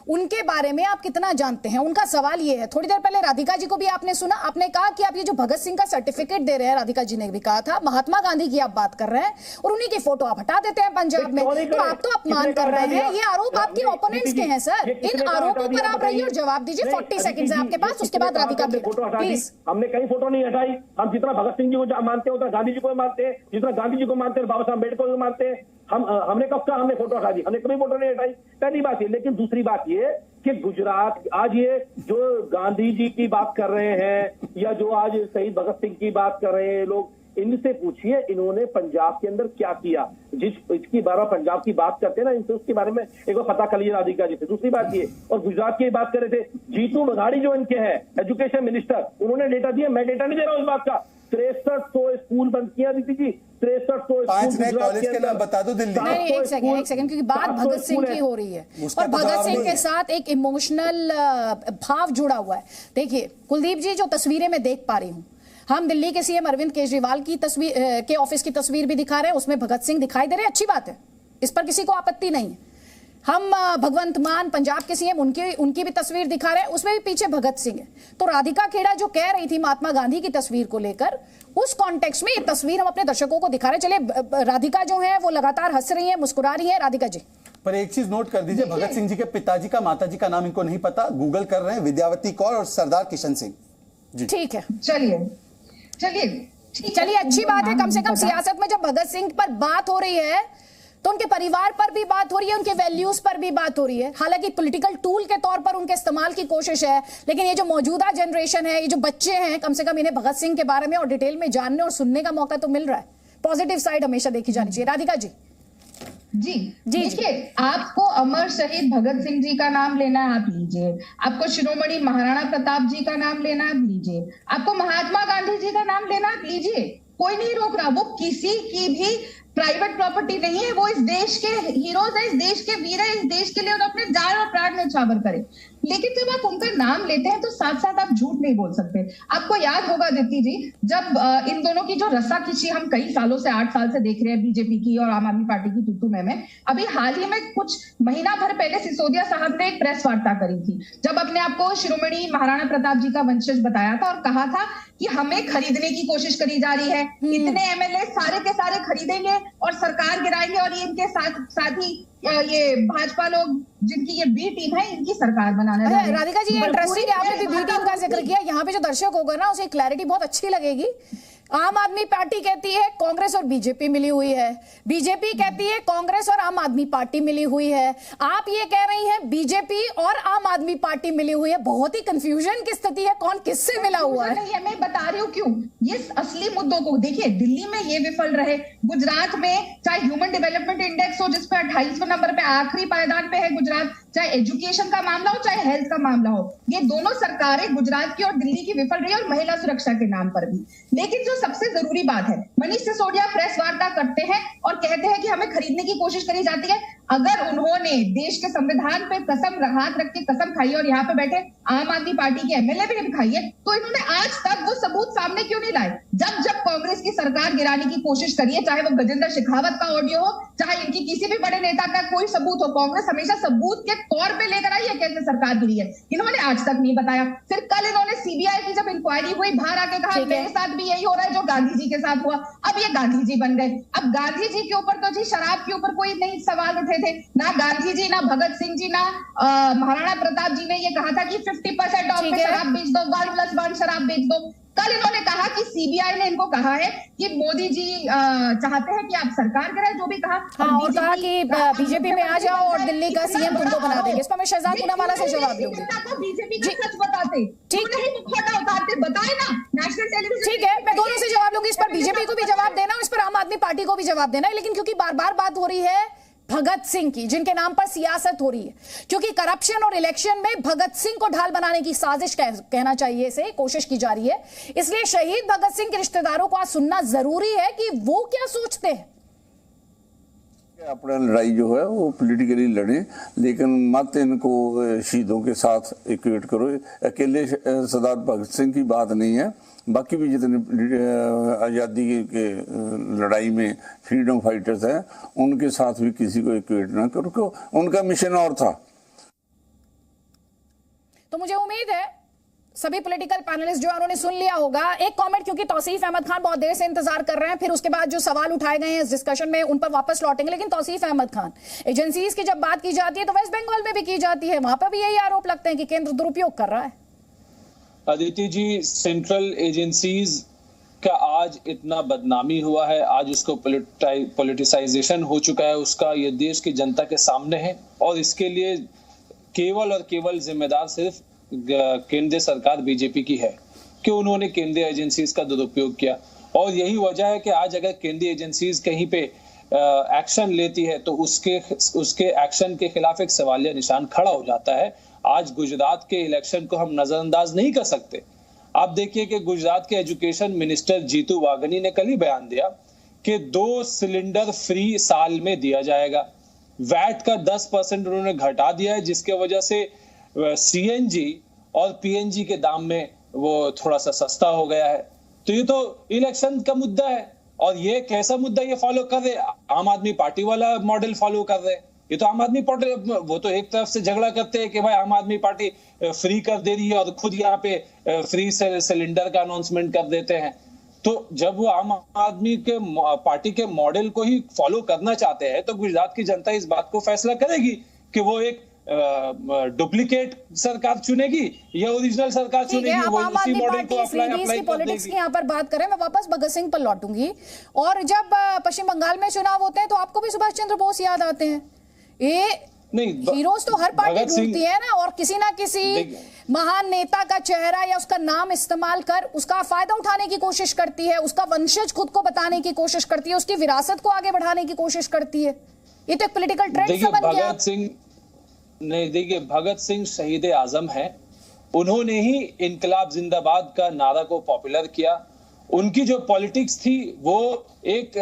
उनके बारे में आप कितना जानते हैं? उनका सवाल ये है, थोड़ी देर पहले राधिका जी को भी आपने सुना, आपने कहा कि आप ये जो भगत सिंह का सर्टिफिकेट दे रहे हैं, राधिका जी ने भी कहा था, महात्मा गांधी की आप बात कर रहे हैं और उन्हीं की फोटो आप हटा देते हैं पंजाब में, तो आप तो अपमान कर रहे हैं। ये आरोप आपके ओपोनेंट्स के हैं सर, इन आरोपों पर आप रहिए और जवाब दीजिए। 40 सेकंड है आपके पास, उसके बाद राधिका प्लीज। हमने कहीं फोटो नहीं हटाई। हम जितना भगत सिंह जी को मानते हैं उतना गांधी जी को मानते हैं, जितना गांधी जी को मानते हैं बाबा साहब अम्बेडकर को मानते हैं। हमने कब कहा हमने फोटो हटा दी? हमने कभी फोटो नहीं हटाई, पहली बात ये। लेकिन दूसरी बात ये कि गुजरात आज ये जो गांधी जी की बात कर रहे हैं या जो आज शहीद भगत सिंह की बात कर रहे हैं लोग, इनसे पूछिए इन्होंने पंजाब के अंदर क्या किया। इसकी बार पंजाब की बात करते हैं ना, इनसे उसके बारे में एक बार पता कर लीजिए राधिका जी से। दूसरी बात ये, और गुजरात की बात कर रहे थे, जीतू मघाड़ी जो इनके हैं एजुकेशन मिनिस्टर, उन्होंने डेटा दिया, मैं डेटा नहीं दे रहा हूं इस बात का। 6300 स्कूल बंद किया दीदी जी, 6300 कॉलेज के नाम बता दो दिल्ली। नहीं, एक सेकंड, क्योंकि बात भगत सिंह की हो रही है और भगत सिंह के साथ एक इमोशनल भाव जुड़ा हुआ है। देखिए कुलदीप जी, जो तस्वीरें मैं देख पा रही हूँ, हम दिल्ली के सीएम अरविंद केजरीवाल की तस्वीर के ऑफिस की तस्वीर भी दिखा रहे हैं, उसमें भगत सिंह दिखाई दे रहे हैं, अच्छी बात है, इस पर किसी को आपत्ति नहीं है। हम भगवंत मान पंजाब के सीएम उनकी भी तस्वीर दिखा रहे हैं, उसमें भी पीछे भगत सिंह है। तो राधिका खेड़ा जो कह रही थी महात्मा गांधी की तस्वीर को लेकर, उस कॉन्टेक्स्ट में ये तस्वीर हम अपने दर्शकों को दिखा रहे हैं। चलिए, राधिका जो है वो लगातार हंस रही है, मुस्कुरा रही है। राधिका जी, पर एक चीज नोट कर दीजिए, भगत सिंह जी के पिताजी का माताजी का नाम इनको नहीं पता, गूगल कर रहे हैं, विद्यावती कौर और सरदार किशन सिंह जी। ठीक है, चलिए अच्छी बात है। कम से कम सियासत में जब भगत सिंह पर बात हो रही है तो उनके परिवार पर भी बात हो रही है, उनके वैल्यूज पर भी बात हो रही है। हालांकि पॉलिटिकल टूल के तौर पर उनके इस्तेमाल की कोशिश है, लेकिन ये जो मौजूदा जनरेशन है, ये जो बच्चे हैं, कम से कम इन्हें भगत सिंह के बारे में और डिटेल में जानने और सुनने का मौका तो मिल रहा है। पॉजिटिव साइड हमेशा देखी जानी चाहिए। राधिका जी जी देखिए, आपको अमर शहीद भगत सिंह जी का नाम लेना है, आप लीजिए। आपको शिरोमणि महाराणा प्रताप जी का नाम लेना है, आप लीजिए। आपको महात्मा गांधी जी का नाम लेना, आप लीजिए, कोई नहीं रोक रहा। वो किसी की भी प्राइवेट प्रॉपर्टी नहीं है, वो इस देश के हीरोज है, इस देश के वीर है, इस देश के लिए उन्होंने अपने जान और प्राण न्यौछावर करे। लेकिन जब आप उनका नाम लेते हैं तो साथ साथ आप झूठ नहीं बोल सकते। आपको याद होगा दीप्ति जी, जब इन दोनों की जो रस्साखींची हम कई सालों से 8 साल से देख रहे हैं, बीजेपी की और आम आदमी पार्टी की तू में, अभी हाल ही में कुछ महीना भर पहले सिसोदिया साहब ने एक प्रेस वार्ता करी थी, जब अपने आपको शिरोमणि महाराणा प्रताप जी का वंशज बताया था और कहा था कि हमें खरीदने की कोशिश करी जा रही है, इतने एमएलए सारे के सारे खरीदेंगे और सरकार गिराएंगे, और इनके साथ ही ये भाजपा लोग जिनकी ये बी टीम है, इनकी सरकार बनाने जा रही है। राधिका जी, इंटरेस्टिंग है, आपने भी बी टीम का जिक्र किया। यहाँ पे जो दर्शक होगा ना, उसे क्लैरिटी बहुत अच्छी लगेगी। आम आदमी पार्टी कहती है कांग्रेस और बीजेपी मिली हुई है, बीजेपी कहती है कांग्रेस और आम आदमी पार्टी मिली हुई है, आप ये कह रही हैं बीजेपी और आम आदमी पार्टी मिली हुई है। बहुत ही कंफ्यूजन की स्थिति है, कौन किससे मिला हुआ है। मैं बता रही हूँ क्यों। ये असली मुद्दों को देखिए, दिल्ली में ये विफल रहे, गुजरात में चाहे ह्यूमन डेवलपमेंट इंडेक्स हो जिसपे 28वें नंबर पे आखिरी पायदान पे है गुजरात, चाहे एजुकेशन का मामला हो चाहे हेल्थ का मामला हो, ये दोनों सरकारें गुजरात की और दिल्ली की विफल रही और महिला सुरक्षा के नाम पर भी। लेकिन जो सबसे जरूरी बात है, मनीष सिसोदिया प्रेस वार्ता करते हैं और कहते हैं कि हमें खरीदने की कोशिश करी जाती है। अगर उन्होंने देश के संविधान पे कसम हाथ रख के कसम खाई और यहाँ पे बैठे आम आदमी पार्टी के एमएलए भी खाई है, तो इन्होंने आज तक वो सबूत सामने क्यों नहीं लाए? जब जब कांग्रेस की सरकार गिराने की कोशिश करी है, चाहे वो गजेंद्र शेखावत का ऑडियो हो, चाहे इनकी किसी भी बड़े नेता का कोई सबूत हो, कांग्रेस हमेशा सबूत के तौर पे लेकर आई है कैसे सरकार गिरी है, इन्होंने आज तक नहीं बताया। फिर कल इन्होंने सीबीआई की जब इंक्वायरी हुई, बाहर आके कहा मेरे साथ भी यही हो रहा है जो गांधी जी के साथ हुआ। अब ये गांधी जी बन गए। अब गांधी जी के ऊपर तो जी शराब के ऊपर कोई नहीं सवाल उठे थे, ना गांधी जी, ना भगत सिंह जी, ना महाराणा प्रताप जी ने ये कहा था कि 50% ऑफ में शराब बेच दो, 1+1 शराब बेच दो। कल इन्होंने कहा कि सीबीआई ने इनको कहा है कि मोदी जी चाहते हैं कि आप सरकार करें, जो भी कहा। और कहा कि बीजेपी में आ जाओ और दिल्ली का सीएम तुमको बना देंगे। इस पर मैं शहजाद पूनावाला से जवाब दूंगी। बीजेपी का सच बताते, ठीक नहीं, मुखौटा उतारते, बताए ना नेशनल टेलीविजन। ठीक है, मैं दोनों से जवाब लूंगी। इस पर बीजेपी को भी जवाब देना, इस पर आम आदमी पार्टी को भी जवाब देना है। लेकिन क्योंकि बार बार बात हो रही है भगत सिंह की, जिनके नाम पर सियासत हो रही है, क्योंकि करप्शन और इलेक्शन में भगत सिंह को ढाल बनाने की साजिश कहना चाहिए इसे, कोशिश की जा रही है। इसलिए शहीद भगत सिंह के रिश्तेदारों को आज सुनना जरूरी है कि वो क्या सोचते हैं। अपना लड़ाई जो है वो पॉलिटिकली लड़े, लेकिन मत इनको शहीदों के साथ इक्वेट करो। अकेले सरदार भगत सिंह की बात नहीं है, बाकी भी जितने आज़ादी के लड़ाई में फ्रीडम फाइटर्स हैं उनके साथ भी किसी को इक्वेट ना करो, क्योंकि उनका मिशन और था। तो मुझे उम्मीद है सभी पॉलिटिकल पैनलिस्ट जो है उन्होंने सुन लिया होगा। एक कमेंट, क्योंकि तौसीफ अहमद खान बहुत देर से इंतजार कर रहे हैं, फिर उसके बाद जो सवाल उठाए गए हैं इस डिस्कशन में उन पर वापस लौटेंगे। लेकिन तौसीफ अहमद खान, एजेंसीज की जब बात की जाती है तो वेस्ट बंगाल में भी की जाती है, वहां पर भी यही आरोप लगते हैं कि केंद्र दुरुपयोग कर रहा है। अदिति जी, सेंट्रल एजेंसीज का आज इतना बदनामी हुआ है, आज उसको पॉलिटिसाइजेशन हो चुका है उसका, ये देश की जनता के सामने है, और इसके लिए केवल और केवल जिम्मेदार सिर्फ केंद्रीय सरकार बीजेपी की है कि उन्होंने केंद्रीय एजेंसीज का दुरुपयोग किया। और यही वजह है कि आज अगर केंद्रीय एजेंसीज कहीं पे एक्शन लेती है तो उसके एक्शन के खिलाफ एक सवालिया निशान खड़ा हो जाता है। आज गुजरात के इलेक्शन को हम नजरअंदाज नहीं कर सकते। आप देखिए कि गुजरात के एजुकेशन मिनिस्टर जीतू वाघनी ने कल ही बयान दिया कि 2 सिलेंडर फ्री साल में दिया जाएगा। वैट का 10% उन्होंने घटा दिया है, जिसके वजह से सीएनजी और पीएनजी के दाम में वो थोड़ा सा सस्ता हो गया है। तो ये तो इलेक्शन का मुद्दा है, और ये कैसा मुद्दा ये फॉलो कर रहे, आम आदमी पार्टी वाला मॉडल फॉलो कर रहे। ये तो आम आदमी पार्टी, वो तो एक तरफ से झगड़ा करते हैं कि भाई आम आदमी पार्टी फ्री कर दे रही है और खुद यहाँ पे फ्री सिलेंडर का अनाउंसमेंट कर देते हैं। तो जब वो आम आदमी के पार्टी के मॉडल को ही फॉलो करना चाहते हैं तो गुजरात की जनता इस बात को फैसला करेगी कि वो एक डुप्लीकेट सरकार चुनेगी या ओरिजिनल सरकार चुनेगी। वो उसी मॉडल को अप्लाई पॉलिटिक्स की यहाँ पर बात करें, मैं वापस भगत सिंह पर लौटूंगी। और जब पश्चिम बंगाल में चुनाव होते हैं तो आपको भी सुभाष चंद्र बोस याद आते हैं। ये नहीं, हीरोज तो हर पार्टी ढूंढती है ना, और किसी ना किसी महान नेता का चेहरा या उसका नाम इस्तेमाल कर उसका फायदा उठाने की कोशिश करती है, उसका वंशज खुद को बताने की कोशिश करती है, उसकी विरासत को आगे बढ़ाने की कोशिश करती है। ये तो एक पॉलिटिकल ट्रेंड सा बन गया। नहीं, देखिए, भगत सिंह शहीद आजम है, उन्होंने ही इनकलाब जिंदाबाद का नारा को पॉपुलर किया। उनकी जो पॉलिटिक्स थी वो एक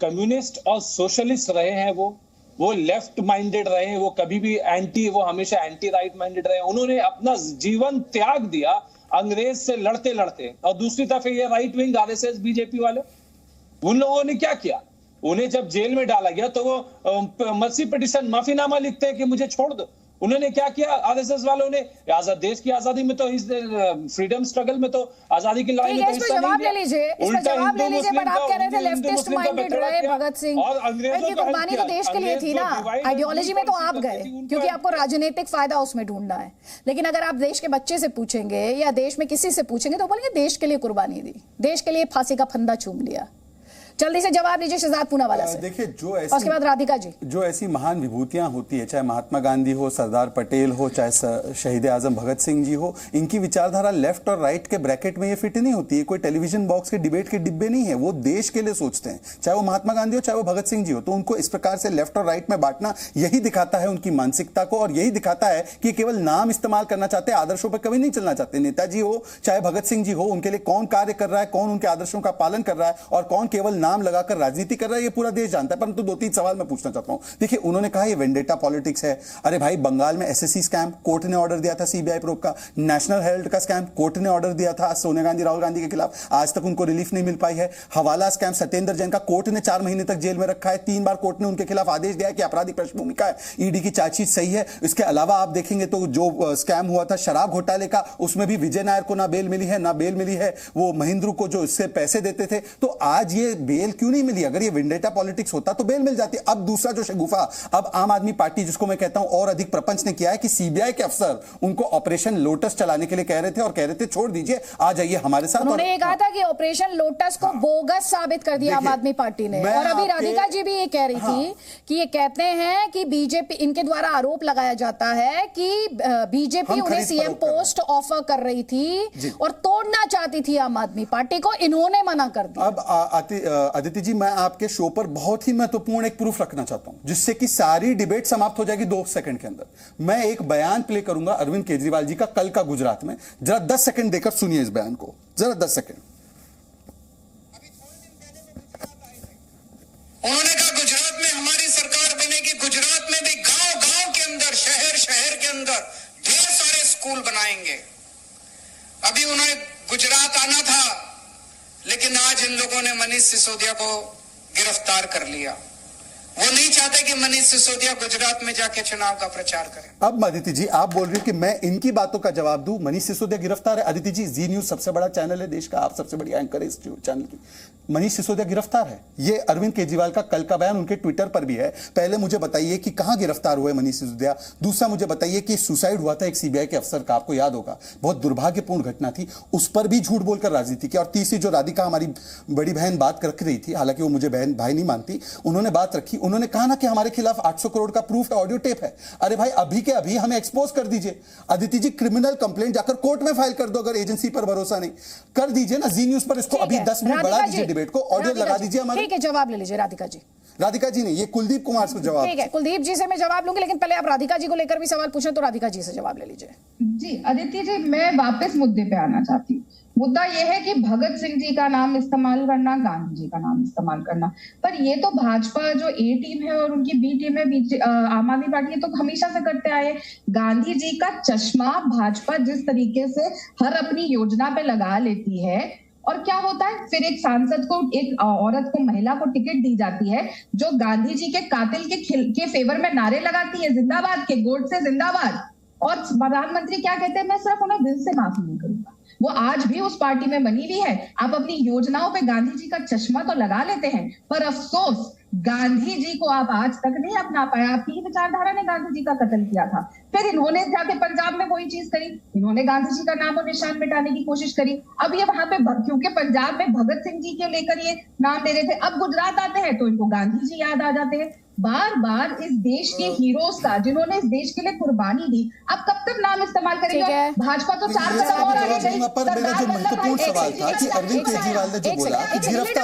कम्युनिस्ट और सोशलिस्ट रहे हैं, वो लेफ्ट माइंडेड रहे हैं, वो कभी भी वो हमेशा एंटी राइट माइंडेड रहे। उन्होंने अपना जीवन त्याग दिया अंग्रेज से लड़ते लड़ते। और दूसरी तरफ ये राइट विंग आरएसएस बीजेपी वाले, उन लोगों ने क्या किया, उन्हें जब जेल में डाला गया तो वो मर्सी पिटीशन, माफीनामा लिखते हैं कि मुझे छोड़ दो। उन्होंने क्या किया, आरएसएस वालों ने देश की आजादी में तो फ्रीडम स्ट्रगल में तो आजादी की लड़ाई में तो हिस्सा नहीं लिया। उल्टा जवाब ले लीजिए, बट आप कह रहे थे लेफ्टिस्ट माइंडेड रहे भगत सिंह, और अंग्रेजों की कुर्बानी तो देश के लिए थी ना। आइडियोलॉजी में तो आप गए क्योंकि आपको राजनीतिक फायदा उसमें ढूंढना है, लेकिन अगर आप देश के बच्चे से पूछेंगे या देश में किसी से पूछेंगे तो बोलेंगे देश के लिए कुर्बानी दी, देश के लिए फांसी का फंदा चूम लिया। जल्दी से जवाब दीजिए शहजाद पूनावाला से। देखिए, उसके बाद राधिका जी, जो ऐसी महान विभूतियां होती है, चाहे महात्मा गांधी हो, सरदार पटेल हो, चाहे शहीद आजम भगत सिंह जी हो, इनकी विचारधारा लेफ्ट और राइट के ब्रैकेट में ये फिट नहीं होती है। कोई टेलीविजन बॉक्स के डिबेट के डिब्बे नहीं है, वो देश के लिए सोचते हैं, चाहे वो महात्मा गांधी हो चाहे वो भगत सिंह जी हो। तो उनको इस प्रकार से लेफ्ट और राइट में बांटना यही दिखाता है उनकी मानसिकता को, और यही दिखाता है कि केवल नाम इस्तेमाल करना चाहते हैं, आदर्शों पर कभी नहीं चलना चाहते। नेताजी हो चाहे भगत सिंह जी हो, उनके लिए कौन कार्य कर रहा है, कौन उनके आदर्शों का पालन कर रहा है और कौन केवल नाम लगाकर राजनीति कर रहा है, ये पूरा देश जानता है। परंतु 2-3 सवाल मैं पूछना चाहता हूं। देखिए, उन्होंने कहा ये वेंडेटा पॉलिटिक्स है। अरे भाई, बंगाल में एसएससी स्कैम, कोर्ट ने ऑर्डर दिया था सीबीआई प्रोब का। नेशनल हेराल्ड का स्कैम, कोर्ट ने ऑर्डर दिया था सोनिया गांधी राहुल गांधी के खिलाफ, आज तक उनको रिलीफ नहीं मिल पाई है। हवाला स्कैम, सत्येंद्र जैन का कोर्ट ने 4 महीने तक जेल में रखा है। 3 बार कोर्ट ने उनके खिलाफ आदेश दिया कि आपराधिक पृष्ठभूमि का है, ईडी की चार्जशीट सही है। इसके अलावा आप देखेंगे तो जो स्कैम हुआ था शराब घोटाले का, उसमें भी विजय नायर को ना बेल मिली है, ना बेल मिली है वो महिंद्रू को जो इससे पैसे देते थे। तो आज ये बेल क्यों नहीं मिली? अगर ये वेंडेटा पॉलिटिक्स होता तो बेल मिल जाती। अब दूसरा जो शगुफा अब आम आदमी पार्टी, जिसको मैं कहता हूं और अधिक प्रपंच ने किया है कि सीबीआई के अफसर उनको ऑपरेशन लोटस चलाने के लिए कह रहे थे और कह रहे थे छोड़ दीजिए, आ जाइए हमारे साथ। उन्होंने ये कहा था कि ऑपरेशन लोटस को बोगस साबित कर दिया आम आदमी पार्टी ने। और अभी राधिका जी भी ये कह रही थी कि ये कहते हैं कि बीजेपी, इनके द्वारा आरोप लगाया जाता है कि बीजेपी उन्हें सीएम पोस्ट ऑफर कर रही थी और तोड़ना चाहती थी आम आदमी पार्टी को, इन्होंने मना कर दिया। अब अदिति जी, मैं आपके शो पर बहुत ही महत्वपूर्ण एक प्रूफ रखना चाहता हूं, जिससे कि सारी डिबेट समाप्त हो जाएगी 2 सेकंड के अंदर। मैं एक बयान प्ले करूंगा अरविंद केजरीवाल जी का कल का गुजरात में, जरा 10 सेकंड देकर सुनिए इस बयान को, जरा 10 सेकंड। उन्होंने कहा गुजरात में हमारी सरकार बनेगी, गुजरात में भी गांव-गांव के अंदर, शहर-शहर के अंदर ढेर सारे स्कूल बनाएंगे। अभी उन्हें गुजरात आना था, लेकिन आज इन लोगों ने मनीष सिसोदिया को गिरफ्तार कर लिया। वो नहीं चाहते कि मनीष सिसोदिया गुजरात में जाके चुनाव का प्रचार करें। अब अदिति जी, आप बोल रही हो कि मैं इनकी बातों का जवाब दूं, मनीष सिसोदिया गिरफ्तार है। अदिति जी, जी न्यूज सबसे बड़ा चैनल है देश का, आप सबसे बड़ी एंकर है इस चैनल की। मनीष सिसोदिया गिरफ्तार है, ये अरविंद केजरीवाल का कल का बयान उनके ट्विटर पर भी है। पहले मुझे बताइए कि कहां गिरफ्तार हुए मनीष सिसोदिया। दूसरा मुझे बताइए कि सुसाइड हुआ था एक सीबीआई के अफसर का, आपको याद होगा, बहुत दुर्भाग्यपूर्ण घटना थी, उस पर भी झूठ बोलकर राजनीति की। और तीसरी जो राधिका हमारी बड़ी बहन बात रख रही थी, हालांकि वो मुझे बहन भाई नहीं मानती, उन्होंने बात रखी, उन्होंने कहा ना कि हमारे खिलाफ 800 करोड़ का प्रूफ है, ऑडियो टेप है। अरे भाई, अभी के अभी हमें एक्सपोज कर दीजिए। अदिति जी, क्रिमिनल कंप्लेंट जाकर कोर्ट में फाइल कर दो, अगर एजेंसी पर भरोसा नहीं कर दीजिए ना, जी न्यूज पर इसको अभी 10 मिनट बढ़ा दीजिए डिबेट को, ऑडियो लगा दीजिए हमारे। ठीक है, जवाब ले लीजिए राधिका जी। राधिका जी नहीं, ये कुलदीप कुमार से जवाब। ठीक है, कुलदीप जी से मैं जवाब लूंगी, लेकिन पहले आप राधिका जी को लेकर भी सवाल पूछें, तो राधिका जी से जवाब ले लीजिए। जी अदिति जी, मैं वापस मुद्दे पे आना चाहती हूँ। मुद्दा यह है कि भगत सिंह जी का नाम इस्तेमाल करना, गांधी जी का नाम इस्तेमाल करना, पर ये तो भाजपा जो ए टीम है और उनकी बी टीम है, आम आदमी पार्टी है, तो हमेशा से करते आए। गांधी जी का चश्मा भाजपा जिस तरीके से हर अपनी योजना पे लगा लेती है, और क्या होता है, फिर एक सांसद को, एक औरत को, महिला को टिकट दी जाती है जो गांधी जी के कातिल के फेवर में नारे लगाती है, जिंदाबाद के, गोडसे जिंदाबाद। और प्रधानमंत्री क्या कहते हैं, मैं सिर्फ उन्हें दिल से माफ नहीं करूंगा। वो आज भी उस पार्टी में बनी हुई है। आप अपनी योजनाओं पे गांधी जी का चश्मा तो लगा लेते हैं, पर अफसोस गांधी जी को आप आज तक नहीं अपना पाए। आपकी ही विचारधारा ने गांधी जी का कत्ल किया था, फिर इन्होंने जाके पंजाब में वही चीज करी, इन्होंने गांधी जी का नाम और निशान मिटाने की कोशिश करी। अब ये वहां पे, क्योंकि पंजाब में भगत सिंह जी के लेकर ये नाम दे रहे थे, अब गुजरात आते हैं तो इनको गांधी जी याद आ जाते हैं। बार बार इस देश के हीरोज का, जिन्होंने इस देश के लिए कुर्बानी दी, अब कब तक नाम इस्तेमाल करेंगे? भाजपा तो 4 कदम और आगे गई। पर मेरा जो महत्वपूर्ण सवाल था कि अरविंद केजरीवाल ने जो बोला कि गिरफ्तार,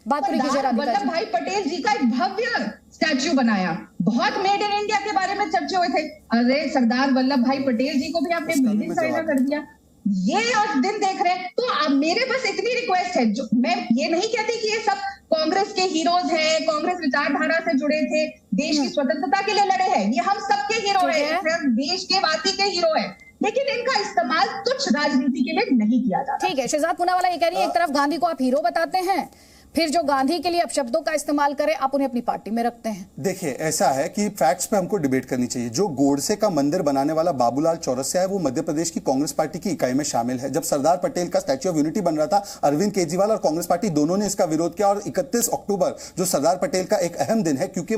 बात पूरी कीजिए। वल्लभ भाई पटेल जी का एक भव्य स्टैच्यू बनाया, बहुत मेड इन इंडिया के बारे में चर्चे हुए थे। अरे सरदार वल्लभ भाई पटेल जी को भी आपने मेड इन चाइना कर दिया। ये आज दिन देख रहे हैं, तो अब मेरे बस इतनी रिक्वेस्ट है, जो मैं ये नहीं कहती कि ये सब कांग्रेस के हीरोज हैं, कांग्रेस विचारधारा से जुड़े थे, देश की स्वतंत्रता के लिए लड़े हैं, ये हम सबके हीरो हैं, देश के वासी के हीरो हैं, लेकिन इनका इस्तेमाल तुच्छ राजनीति के लिए नहीं किया जाता। ठीक है, शहजाद पूनावाला ये कह रही है, एक तरफ गांधी को आप हीरो बताते हैं, फिर जो गांधी के लिए अपशब्दों का इस्तेमाल करे आप उन्हें अपनी पार्टी में रखते हैं। देखिए, ऐसा है कि फैक्ट्स पे हमको डिबेट करनी चाहिए। जो गोडसे का मंदिर बनाने वाला बाबूलाल चौरसिया है, वो मध्य प्रदेश की कांग्रेस पार्टी की इकाई में शामिल है। जब सरदार पटेल का स्टैच्यू ऑफ यूनिटी बन रहा था, अरविंद केजरीवाल और कांग्रेस पार्टी दोनों ने इसका विरोध किया। और 31 अक्टूबर जो सरदार पटेल का एक अहम दिन है, क्योंकि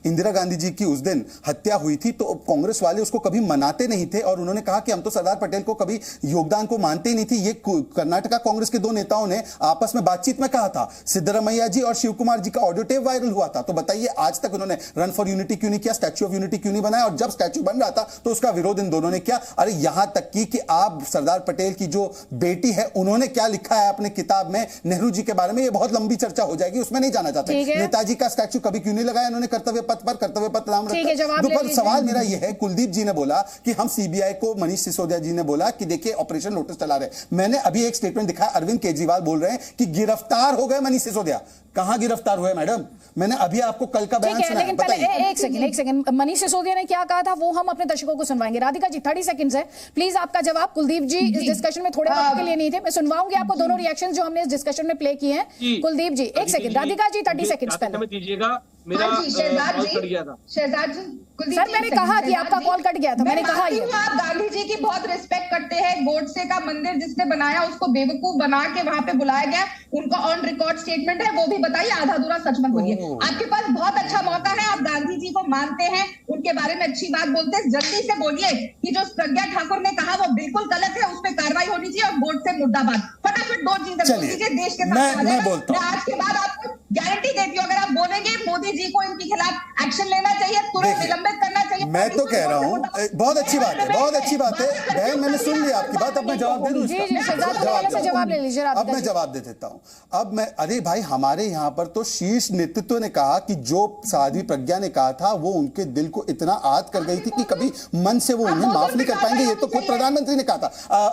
इंदिरा गांधी जी की उस दिन हत्या हुई थी, तो कांग्रेस वाले उसको कभी मनाते नहीं थे और उन्होंने कहा कि हम तो सरदार पटेल को कभी योगदान को मानते ही नहीं थे। ये कर्नाटका कांग्रेस के 2 नेताओं ने आपस में बातचीत में कहा था। सिद्धरामैया जी और शिव कुमार जी का ऑडियो टेप वायरल हुआ था। तो बताइए, आज तक उन्होंने रन फॉर यूनिटी क्यों नहीं किया, स्टैच्यू ऑफ यूनिटी क्यों नहीं बनाया? और जब स्टैच्यू बन रहा था तो उसका विरोध इन दोनों ने किया। अरे यहां तक कि आप सरदार पटेल की जो बेटी है, उन्होंने क्या लिखा है अपने किताब में नेहरू जी के बारे में, ये बहुत लंबी चर्चा हो जाएगी, उसमें नहीं जाना चाहते। नेताजी का स्टैच्यू कभी क्यों नहीं लगाया इन्होंने कर्तव्य पथ पर, कर्तव्य पथ नाम रखा। सवाल मेरा यह है, कुलदीप जी ने बोला कि हम सीबीआई को, मनीष सिसोदिया जी ने बोला कि देखिए ऑपरेशन लोटस चला रहे। मैंने अभी एक स्टेटमेंट दिखाया, अरविंद केजरीवाल बोल रहे हैं कि गिरफ्तार हो गए मनीष सिसोदिया। कहां गिरफ्तार हुए मैडम? मैंने अभी आपको कल का बयान सुनाया। लेकिन पहले एक सेकंड, मनीष सिसोदिया ने क्या कहा था वो हम अपने दर्शकों को सुनवाएंगे। राधिका जी 30 सेकंड्स है, प्लीज आपका जवाब। कुलदीप जी इस डिस्कशन में थोड़े वक्त के लिए नहीं थे, मैं सुनवाऊंगी आपको दोनों रिएक्शंस जो हमने इस डिस्कशन में प्ले किए हैं। कुलदीप जी 1 सेकंड, राधिका जी 30 सेकंड्स पहले दीजिएगा। मेरा शहजाद जी, सर मैंने कहा कि आपका कॉल कट गया था, मैंने कहा ये आप गांधी जी की बहुत रिस्पेक्ट करते हैं। गोडसे का मंदिर जिसने बनाया उसको बेवकूफ बना के वहां पे बुलाया गया, उनका ऑन रिकॉर्ड स्टेटमेंट है, वो भी बताइए, आधा अधूरा सच मत बोलिए। आपके पास बहुत अच्छा मौका है, आप गांधी जी को मानते हैं, उनके बारे में अच्छी बात बोलते हैं, जल्दी से बोलिए कि जो प्रज्ञा ठाकुर ने कहा वो बिल्कुल गलत है, उस पर कार्रवाई होनी चाहिए और गोडसे मुर्दाबाद। फटाफट 2 चीजें बोल दीजिए, देश के साथ। मैं बोलता हूं। आज के बाद आपको गारंटी देती हूँ, अगर आप बोलेंगे मोदी जी को इनके खिलाफ एक्शन लेना चाहिए, तुरंत निलंबित करना चाहिए। मैं तो कह रहा हूँ बहुत अच्छी बात है, बहुत अच्छी बात है बहन, मैंने सुन लिया आपकी बात। अब मैं जवाब दे दूं इसका? जवाब ले लीजिए। अब मैं जवाब दे देता हूँ। अब मैं, अरे भाई हमारे यहाँ पर तो शीर्ष नेतृत्व ने कहा कि जो साध्वी प्रज्ञा ने कहा था वो उनके दिल को इतना आहत कर गई थी कि कभी मन से वो उन्हें माफ नहीं कर पाएंगे। ये तो खुद प्रधानमंत्री ने कहा था।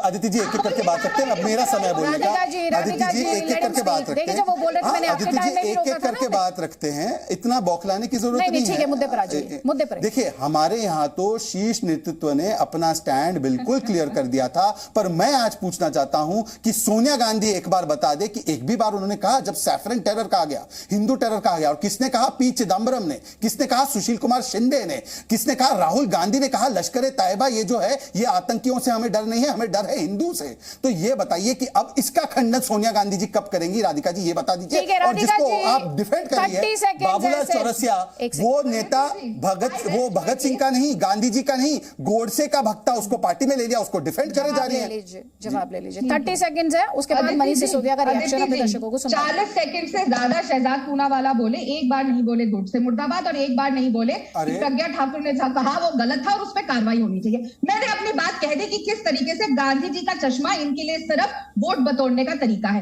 अदिति जी एक एक करके बात रखते हैं, अब मेरा समय बोलने का। अदिति जी एक एक करके बात रखते हैं। अदिति जी एक एक करके बात रखते हैं, इतना बौखलाने की जरूरत नहीं है। मुद्दे पर आ जाइए, मुद्दे पर। देखिए हमारे यहाँ तो शीर्ष नेतृत्व ने अपना स्टैंड बिल्कुल क्लियर कर दिया था, पर मैं आज पूछना चाहता हूं कि सोनिया गांधी एक बार बता दे कि एक भी बार उन्होंने कहा जब सैफरन टेरर कहा गया, हिंदू टेरर कहा गया, और किसने कहा? पी चिदम्बरम ने, किसने कहा? सुशील कुमार शिंदे ने, किसने कहा? राहुल गांधी ने कहा लश्कर तैयबा ये जो है ये आतंकियों से हमें डर नहीं है, हमें डर है हिंदू से। तो ये बताइए कि अब इसका खंडन सोनिया गांधी जी कब करेंगी? राधिका जी ये बता दीजिए। और जिसको आप डिफेंड करिए, बाबूलाल चौरसिया वो नेता भगत सिंह का नहीं, गांधी जी का नहीं, गोडसे का भक्ता, उसको पार्टी में ले लिया, उसको डिफेंड करे जा रही है। जवाब ले लीजिए, 30 सेकंड्स है, उसके बाद मनीष सिसोदिया का रिएक्शन अपने दर्शकों को सुनाइए। 40 सेकंड से ज्यादा शहजाद पूनावाला बोले, एक बार नहीं बोले गोडसे मुर्दाबाद, और एक बार नहीं बोले प्रज्ञा ठाकुर ने कहा वो गलत था और उस पर कार्रवाई होनी चाहिए। मैंने अपनी बात कह दी कि किस तरीके से गांधी जी का चश्मा इनके लिए सिर्फ वोट बटोरने का तरीका है।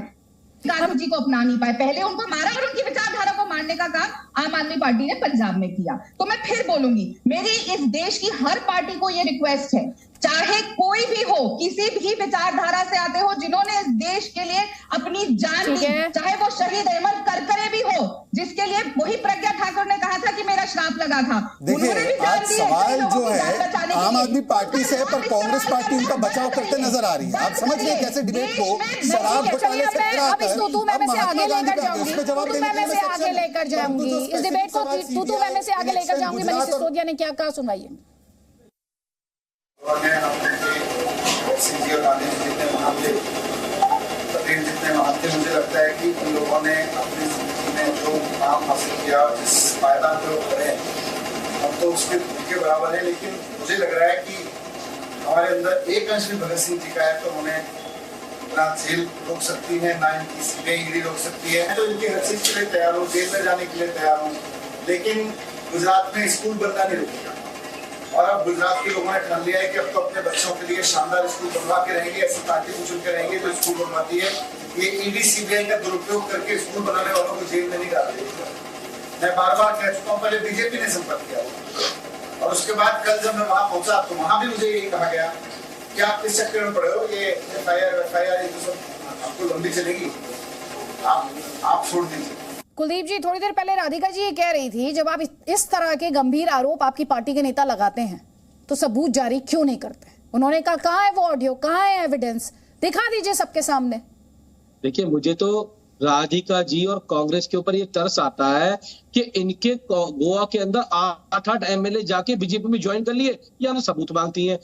गांधी जी को अपना नहीं पाए, पहले उनको मारा और उनकी विचारधारा को मारने का काम आम आदमी पार्टी ने पंजाब में किया। तो मैं फिर बोलूंगी, मेरी इस देश की हर पार्टी को यह रिक्वेस्ट है, चाहे कोई भी हो, किसी भी विचारधारा से आते हो, जिन्होंने इस देश के लिए अपनी जान दी, चाहे वो शहीद अहमद करकरे भी हो, जिसके लिए वही प्रज्ञा ठाकुर ने कहा था कि मेरा श्राप लगा था। देखिए आज सवाल जो है आम आदमी पार्टी से, पर कांग्रेस पार्टी उनका बचाव करते नजर आ रही है। आप समझ रहे कैसे डिबेट को शराब घोटाले से आगे लेकर जाऊंगी, इस डिबेट को तूतू मैं से आगे लेकर जाऊंगी। मनीष सिसोदिया ने क्या कहा सुनाइए। जितने महान थे, मुझे लगता है कि उन लोगों ने अपनी जिंदगी में जो नाम हासिल किया, जिस पायदान पे वो खड़े हैं, हम तो उसके के बराबर है। लेकिन मुझे लग रहा है कि हमारे अंदर एक अंश भी भगत सिंह जी का है, तो उन्हें ना जेल रोक सकती है, ना इनकी सीबीआई रोक सकती है। तो इनकी हर चीज के लिए तैयार हूँ, जेल में जाने के लिए तैयार हूँ, लेकिन गुजरात में स्कूल बनना नहीं रुकेगा। और अब गुजरात के लोगों ने ठान लिया है कि अब तो अपने बच्चों के लिए शानदार स्कूल बनवा के रहेंगे। ऐसी पार्टी को चुन के रहेंगे जो स्कूल बनवाती है। ये ईडी सीबीआई का दुरुपयोग करके स्कूल बनाने वालों को जेल में नहीं डाल देगा। मैं बार बार कह चुका हूँ, पहले बीजेपी ने संपर्क किया और उसके बाद कल जब मैं वहां पहुंचा तो वहां भी मुझे यही कहा गया कि आप किस चक्कर में पड़े हो, ये एफआईआर ये तो सब आपको लंबी चलेगी, आप छोड़ दीजिए। कुलदीप जी, थोड़ी देर पहले राधिका जी ये कह रही थी, जब आप इस तरह के गंभीर आरोप आपकी पार्टी के नेता लगाते हैं तो सबूत जारी क्यों नहीं करते? उन्होंने कहा कहाँ है वो ऑडियो, कहाँ है एविडेंस, दिखा दीजिए सबके सामने। देखिए, मुझे तो राधिका जी और कांग्रेस के ऊपर ये तरस आता है कि इनके गोवा के अंदर 8 एमएलए जाके बीजेपी में ज्वाइन कर लिए, या ना सबूत मांगती हैं।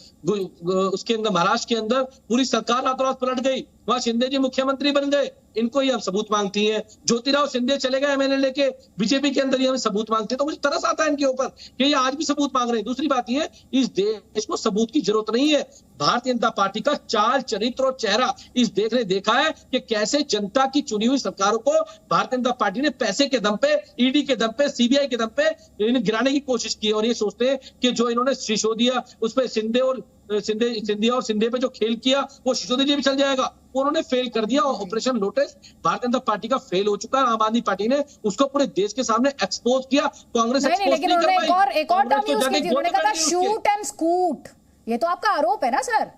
उसके अंदर महाराष्ट्र के अंदर पूरी सरकार रातों रात पलट गई, वहां शिंदे जी मुख्यमंत्री बन गए, इनको ही हम सबूत मांगती हैं। ज्योतिराव सिंधिया चले गए एमएलए लेके बीजेपी के अंदर, ही हम सबूत मांगते हैं। तो मुझे तरस आता है इनके ऊपर कि ये आज भी सबूत मांग रहे हैं। दूसरी बात ये, इस देश को सबूत की जरूरत नहीं है। भारतीय जनता पार्टी का चाल, चरित्र और चेहरा इस देश ने देखा है कि कैसे जनता की चुनी हुई सरकारों को भारतीय जनता पार्टी ने पैसे के दम पे, ईडी के दम पे, सीबीआई के दम पे इन्हें गिराने की कोशिश की। और ये सोचते हैं कि जो इन्होंने सिसोदिया, उस पर सिंधिया और सिंधे पे जो खेल किया वो सिसोदिया जी भी चल जाएगा, उन्होंने फेल कर दिया। Operation lotus Bharatiya Janata party का फेल हो चुका है। आम आदमी पार्टी ने उसको पूरे देश के सामने एक्सपोज किया, कांग्रेस नहीं, लेकिन उन्होंने एक और टर्म यूज की थी, उन्होंने कहा था शूट एंड स्कूट। ये तो आपका आरोप है ना सर,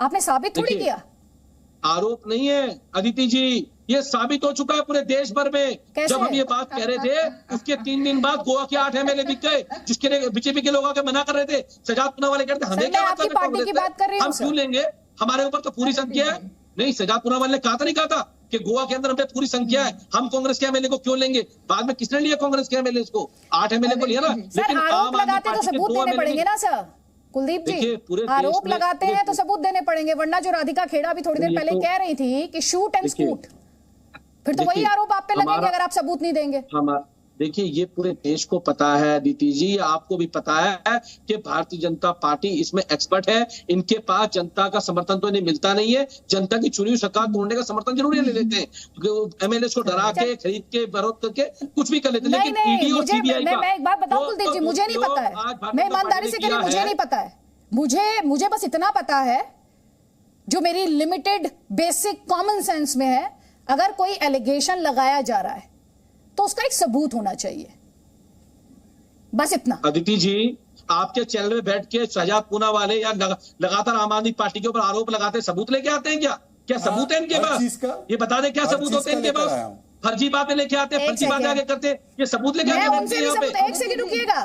आपने साबित थोड़ी किया। आरोप नहीं है अदिति जी, ये साबित हो चुका है पूरे देश भर में। जब हम ये बात कह रहे थे उसके 3 दिन बाद गोवा के 8 एमएलए बिक गए, जिसके लिए बीजेपी के लोग आके मना कर रहे थे। शहजाद पूनावाला कहते हमें क्या मतलब, हम क्यों लेंगे, हमारे ऊपर तो पूरी संख्या है। नहीं, शहजाद पूनावाला ने कहा था, नहीं कहा था कि गोवा के अंदर हमें पूरी संख्या है, हम कांग्रेस के एमएलए को क्यों लेंगे? बाद में किसने लिया कांग्रेस के एमएलए को? 8 एमएलए को लिया ना। लेकिन आम आदमी पार्टी के सबूत देने पड़ेंगे ना सर। कुलदीप जी, आरोप लगाते हैं तो सबूत देने पड़ेंगे, वरना जो राधिका खेड़ा भी थोड़ी देर पहले कह रही थी कि शूट एंड स्कूट, फिर तो वही आरोप आप पे लगेंगे अगर आप सबूत नहीं देंगे। देखिए ये पूरे देश को पता है अदिति जी, आपको भी पता है कि भारतीय जनता पार्टी इसमें एक्सपर्ट है। इनके पास जनता का समर्थन तो इन्हें मिलता नहीं है, जनता की चुनी हुई सरकार तोड़ने का समर्थन जरूर ले लेते हैं, क्योंकि एमएलए को डरा के, खरीद के, विरोध करके कुछ भी कर लेते हैं। लेकिन ईडी और सीबीआई का, मैं एक बात बताऊं कुलदीप जी, मुझे नहीं पता है, मैं ईमानदारी से कह रही हूं, मुझे नहीं पता है। मुझे बस इतना पता है जो मेरी लिमिटेड बेसिक कॉमन सेंस में है, अगर कोई एलिगेशन लगाया जा रहा है तो उसका एक सबूत होना चाहिए, बस इतना। अदिति जी, आपके चैनल में बैठ के शहजाद पूना वाले या लगातार आम आदमी पार्टी के ऊपर आरोप लगाते, सबूत लेके आते हैं क्या सबूत है इनके पास? ये बता दें, क्या सबूत होते हैं इनके पास? फर्जी बातें लेके आते हैं, फर्जी बातें आगे करते हैं, ये सबूत लेके आते हैं। एक सेकंड रुकिएगा,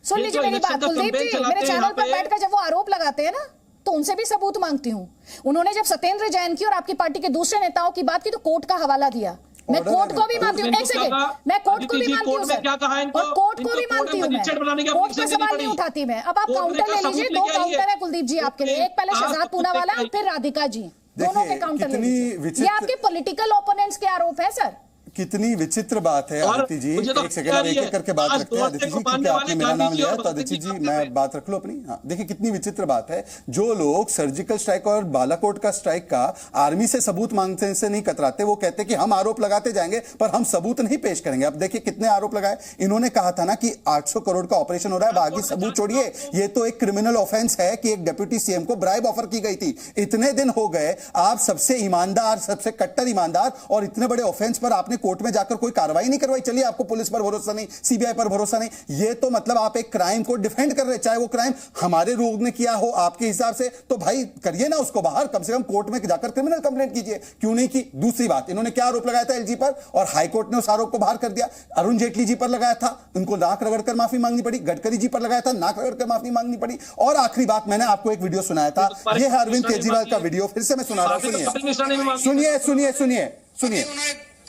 सुन लीजिए मेरी बात कुलदीप जी। मेरे चैनल पर बैठकर जब वो आरोप लगाते हैं ना, तो उनसे भी सबूत मांगती हूँ। उन्होंने जब सत्येंद्र जैन की और आपकी पार्टी के दूसरे नेताओं की बात की तो कोर्ट का हवाला दिया। मैं कोर्ट को भी मानती हूँ, एक सेकंड, मैं कोर्ट को भी मानती हूँ और कोर्ट को भी मानती हूँ, मैं कोर्ट का सवाल नहीं उठाती मैं। अब आप काउंटर ले लीजिए, 2 काउंटर है कुलदीप जी आपके लिए, एक पहले शहजाद पूना वाला और फिर राधिका जी, दोनों के काउंटर ले लीजिए। ये आपके पॉलिटिकल ओपोनेंट्स के आरोप है सर। कितनी विचित्र बात है अदिति जी, एक सेकंड एक एक करके बात रखते हैं। अदिति जी, क्योंकि आपने मेरा नाम लिया तो अदिति जी मैं बात रख लो अपनी। हाँ, देखिए कितनी विचित्र बात है, जो लोग सर्जिकल स्ट्राइक और बालाकोट का स्ट्राइक का आर्मी से सबूत मांगने से नहीं कतराते, वो कहते कि हम आरोप लगाते जाएंगे पर हम सबूत नहीं पेश करेंगे। अब देखिए कितने आरोप लगाए इन्होंने। कहा था ना कि 800 करोड़ का ऑपरेशन हो रहा है, बाकी सबूत छोड़िए, ये तो एक क्रिमिनल ऑफेंस है कि एक डिप्टी सीएम को ब्राइब ऑफर की गई थी। इतने दिन हो गए, आप सबसे ईमानदार, सबसे कट्टर ईमानदार, और इतने बड़े ऑफेंस पर आपने कोर्ट में जाकर कोई कार्रवाई नहीं करवाई। चलिए आपको पुलिस पर भरोसा नहीं, सीबीआई पर भरोसा नहीं, ये तो मतलब आप एक क्राइम को डिफेंड कर रहे, चाहे वो क्राइम हमारे लोग ने किया हो आपके हिसाब से, तो भाई करिए ना उसको बाहर, कम से कम कोर्ट में जाकर क्रिमिनल कंप्लेंट कीजिए, क्यों नहीं की? दूसरी बात, इन्होंने क्या आरोप लगाया था एलजी पर और हाईकोर्ट ने उस आरोप को बाहर कर दिया। अरुण जेटली जी पर लगाया था, उनको नाक रगड़कर माफी मांगनी पड़ी। गडकरी जी पर लगाया था, नाक रगड़कर माफी मांगनी पड़ी। और आखिरी बात, मैंने आपको एक वीडियो सुनाया था, यह अरविंद केजरीवाल का वीडियो फिर से मैं सुना रहा हूं, सुनिए सुनिए सुनिए सुनिए।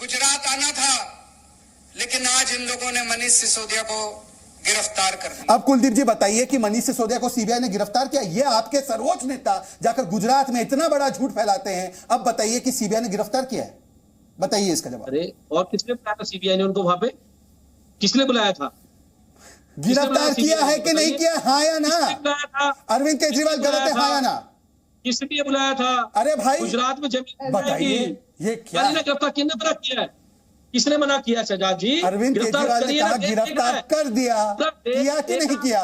गुजरात आना था, लेकिन आज इन लोगों ने मनीष सिसोदिया को गिरफ्तार कर दिया। अब कुलदीप जी बताइए कि मनीष सिसोदिया को सीबीआई ने गिरफ्तार किया, ये आपके सर्वोच्च नेता जाकर गुजरात में इतना बड़ा झूठ फैलाते हैं, अब बताइए कि सीबीआई ने गिरफ्तार किया है, बताइए इसका जवाब। अरे और किसने बुलाया था सीबीआई ने उनको? वहां पे किसने बुलाया था? गिरफ्तार किया है कि नहीं किया, हाँ या ना? अरविंद केजरीवाल गलत है, हाँ या ना? किसने बुलाया था? अरे भाई गुजरात में जमीन बताइए, ये क्या गिरफ्तार किसने मना किया है? किसने मना किया शहजाद जी? अरविंद केजरीवाल ने कहा गिरफ्तार कर दिया, किया कि नहीं किया?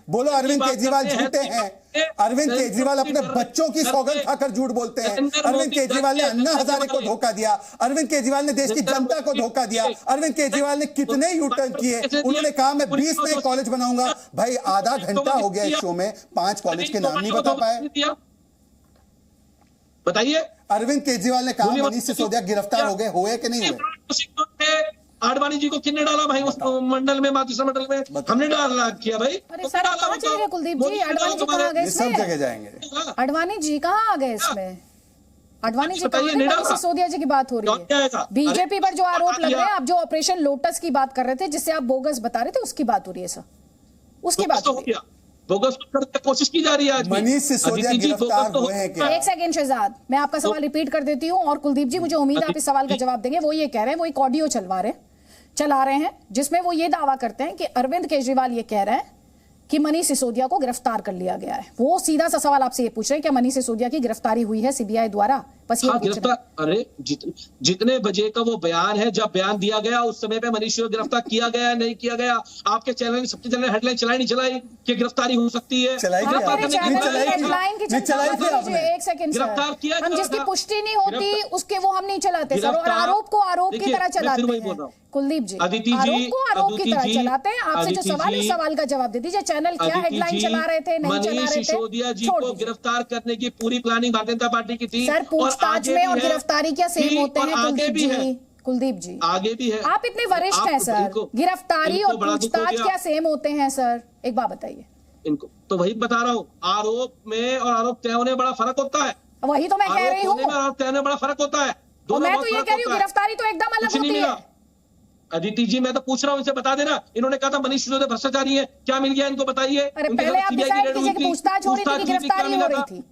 बोलो अरविंद केजरीवाल झूठे हैं। अरविंद केजरीवाल अपने बच्चों की सौगंध खाकर झूठ बोलते हैं। अरविंद केजरीवाल ने अन्ना हजारे को धोखा दिया, अरविंद केजरीवाल ने देश की जनता को धोखा दिया। अरविंद केजरीवाल ने कितने यू टर्न किए, उन्होंने कहा मैं 20 में कॉलेज बनाऊंगा। भाई आधा घंटा हो गया इस शो में, 5 कॉलेज के नाम नहीं बता पाए। बताइए, अरविंद केजरीवाल ने कहा मनीष सिसोदिया गिरफ्तार हो गए, हुए कि नहीं हुए? आडवाणी जी को किसने डाला भाई उस मंडल में, मातृशा मंडल में? हमने डाला किया भाई। अरे सर कहां चले गए कुलदीप जी? आडवाणी जी कहां आ गए इसमें? सब जगह जाएंगे। आडवाणी जी कहां आ गए इसमें? आडवाणी जी कहां? मनीष सिसोदिया जी की बात हो रही है, बीजेपी पर जो आरोप लग रहे हैं, आप जो ऑपरेशन लोटस की बात कर रहे थे, जिससे आप बोगस बता रहे थे, उसकी बात हो रही है सर, उसकी बात हो रही है। बोगस करने की कोशिश की जा रही है आज। मनीष सिसोदिया गिरफ्तार हुए हैं क्या? एक सेकंड शहजाद, मैं आपका सवाल रिपीट कर देती हूँ, और कुलदीप जी मुझे उम्मीद है आप इस सवाल का जवाब देंगे। वो ये कह रहे हैं, वो एक ऑडियो चला रहे हैं जिसमें वो ये दावा करते हैं कि अरविंद केजरीवाल ये कह रहे हैं कि मनीष सिसोदिया को गिरफ्तार कर लिया गया है। वो सीधा सा सवाल आपसे ये पूछ रहे हैं कि मनीष सिसोदिया की गिरफ्तारी हुई है सीबीआई द्वारा, बस ये गिरफ्तार। अरे जितने बजे का वो बयान है, जब बयान दिया गया उस समय पे मनीष को गिरफ्तार किया गया है नहीं किया गया? आपके चैनल ने सबसे ज्यादा हेडलाइन चलाई नहीं चलाई कि गिरफ्तारी हो सकती है? एक सेकंड, हम जिसकी पुष्टि नहीं होती उसके वो हम नहीं चलाते सर, और आरोप को आरोप की तरह चलाते हैं कुलदीप जी, आरोप को आरोप की तरह चलाते हैं। आपसे जो सवाल, इस सवाल का जवाब दे दीजिए। चैनल क्या हेडलाइन चला रहे थे, नहीं चला रहे थे? मनीष सिसोदिया जी को गिरफ्तार करने की पूरी प्लानिंग भारतीय जनता पार्टी की थी। सर पूछताछ में और गिरफ्तारी क्या सेम होते हैं कुलदीप जी? आगे भी है। आप इतने वरिष्ठ हैं सर, गिरफ्तारी और पूछताछ क्या सेम होते हैं सर? एक बात बताइए इनको। तो वही बता रहा हूँ, आरोप में और आरोप तय होने बड़ा फर्क होता है। वही तो मैं कह रही हूँ, आरोप तय होने बड़ा फर्क होता है। मैं तो ये कह रही हूँ गिरफ्तारी तो एकदम अलग होती है। अदिति जी मैं तो पूछ रहा हूँ, इनसे बता देना। इन्होंने कहा था मनीष सिसोदिया भ्रष्टाचारी है, क्या मिल गया इनको बताइए? अरे पहले आप डिसाइड कीजिए कि पूछताछ हो रही थी कि गिरफ्तारी हो रही थी?